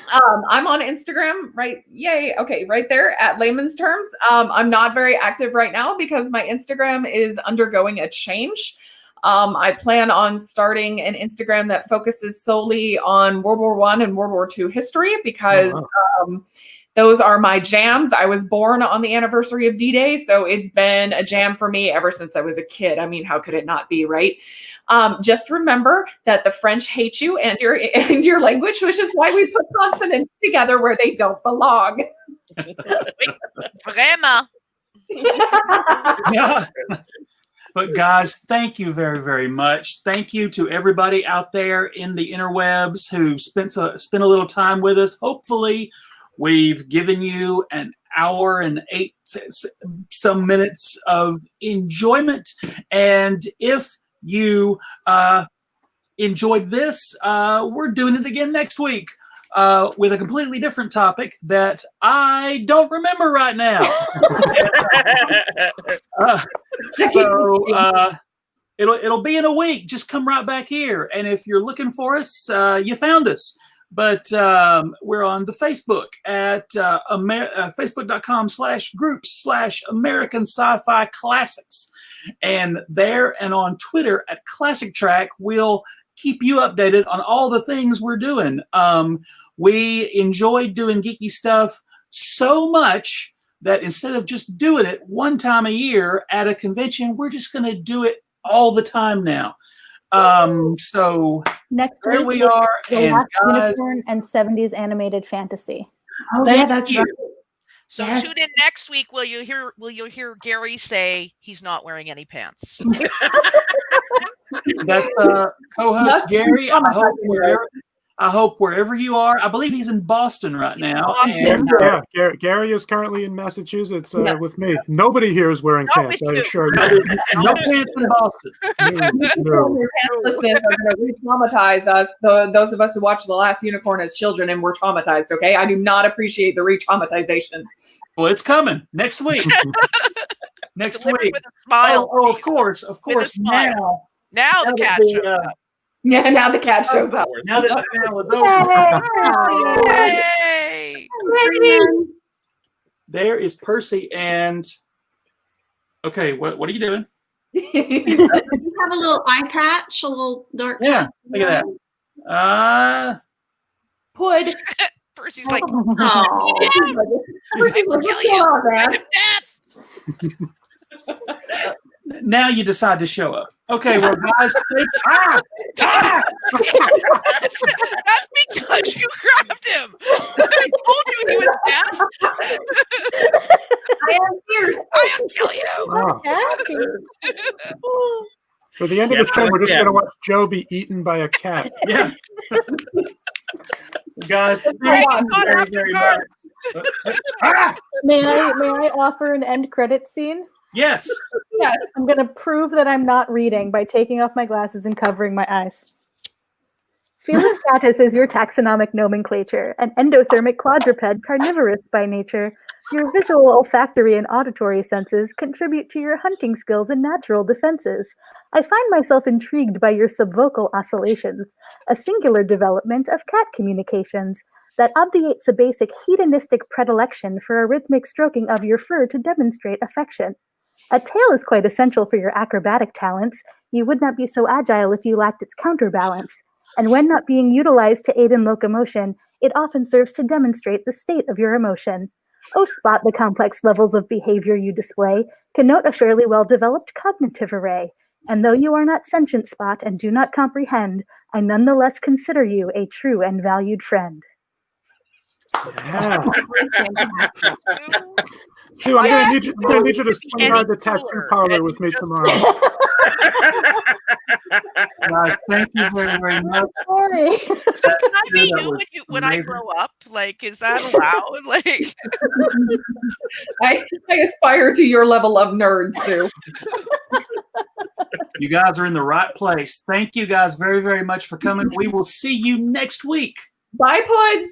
I'm on Instagram, right? Yay. Okay, right there at layman's terms. I'm not very active right now because my Instagram is undergoing a change. I plan on starting an Instagram that focuses solely on World War I and World War II history because those are my jams. I was born on the anniversary of D-Day, so it's been a jam for me ever since I was a kid. I mean, how could it not be, right? Just remember that the French hate you and your language, which is why we put consonants together where they don't belong. Vraiment. Yeah. But guys, thank you very, very much. Thank you to everybody out there in the interwebs who spent a little time with us. Hopefully, we've given you an hour and some minutes of enjoyment. And if you enjoyed this, we're doing it again next week with a completely different topic that I don't remember right now. So it'll be in a week. Just come right back here. And if you're looking for us, you found us. But we're on the Facebook at facebook.com/groups/American Sci-Fi Classics. And there and on Twitter at Classic Track, we'll keep you updated on all the things we're doing. We enjoy doing geeky stuff so much that instead of just doing it one time a year at a convention, we're just going to do it all the time now. So next there week we are, the and last guys, unicorn and 70s animated fantasy. Oh, thank yeah, that's you. right. So Yes. tune in next week. Will you hear Gary say he's not wearing any pants? That's co-host Gary. I hope wherever you are. I believe he's in Boston right now. And, Gary is currently in Massachusetts Yeah. with me. Nobody here is wearing Not pants, with I you. assure you. no pants in Boston. No. Your pantlessness are going to re-traumatize us, those of us who watched The Last Unicorn as children and were traumatized, okay? I do not appreciate the re-traumatization. Well, it's coming next week. Next Delivered week. with a smile. Oh, of course. With a smile. Now the cat shows up. Yeah, now the cat shows up. Now that the panel is over, Yay! there is Percy and. Okay, what are you doing? You have a little eye patch, a little dark. Yeah, look at that. Pud. Percy's like, Oh. Percy's like, kill what's you. going on, man? Death. Now you decide to show up. Okay, well, guys, That's because you grabbed him. I told you he was deaf. I am fierce. I'll kill you. Wow. For the end of the show, we're just going to watch Joe be eaten by a cat. yeah. Guys, thank you very, very much. May I offer an end credit scene? Yes. Yes. I'm going to prove that I'm not reading by taking off my glasses and covering my eyes. Felis catus is your taxonomic nomenclature, an endothermic quadruped carnivorous by nature. Your visual, olfactory, and auditory senses contribute to your hunting skills and natural defenses. I find myself intrigued by your subvocal oscillations, a singular development of cat communications that obviates a basic hedonistic predilection for a rhythmic stroking of your fur to demonstrate affection. A tail is quite essential for your acrobatic talents. You would not be so agile if you lacked its counterbalance. And when not being utilized to aid in locomotion, it often serves to demonstrate the state of your emotion. Oh, spot the complex levels of behavior you display, connote a fairly well-developed cognitive array. And though you are not sentient, Spot, and do not comprehend, I nonetheless consider you a true and valued friend. Yeah. Sue, I'm going to need you to swing by the tattoo parlor with me tomorrow. Guys, thank you very, very much. Sorry. Can I be you when I grow up? Like, is that allowed? Like, I aspire to your level of nerd, Sue. You guys are in the right place. Thank you guys very, very much for coming. We will see you next week. Bye, Puds.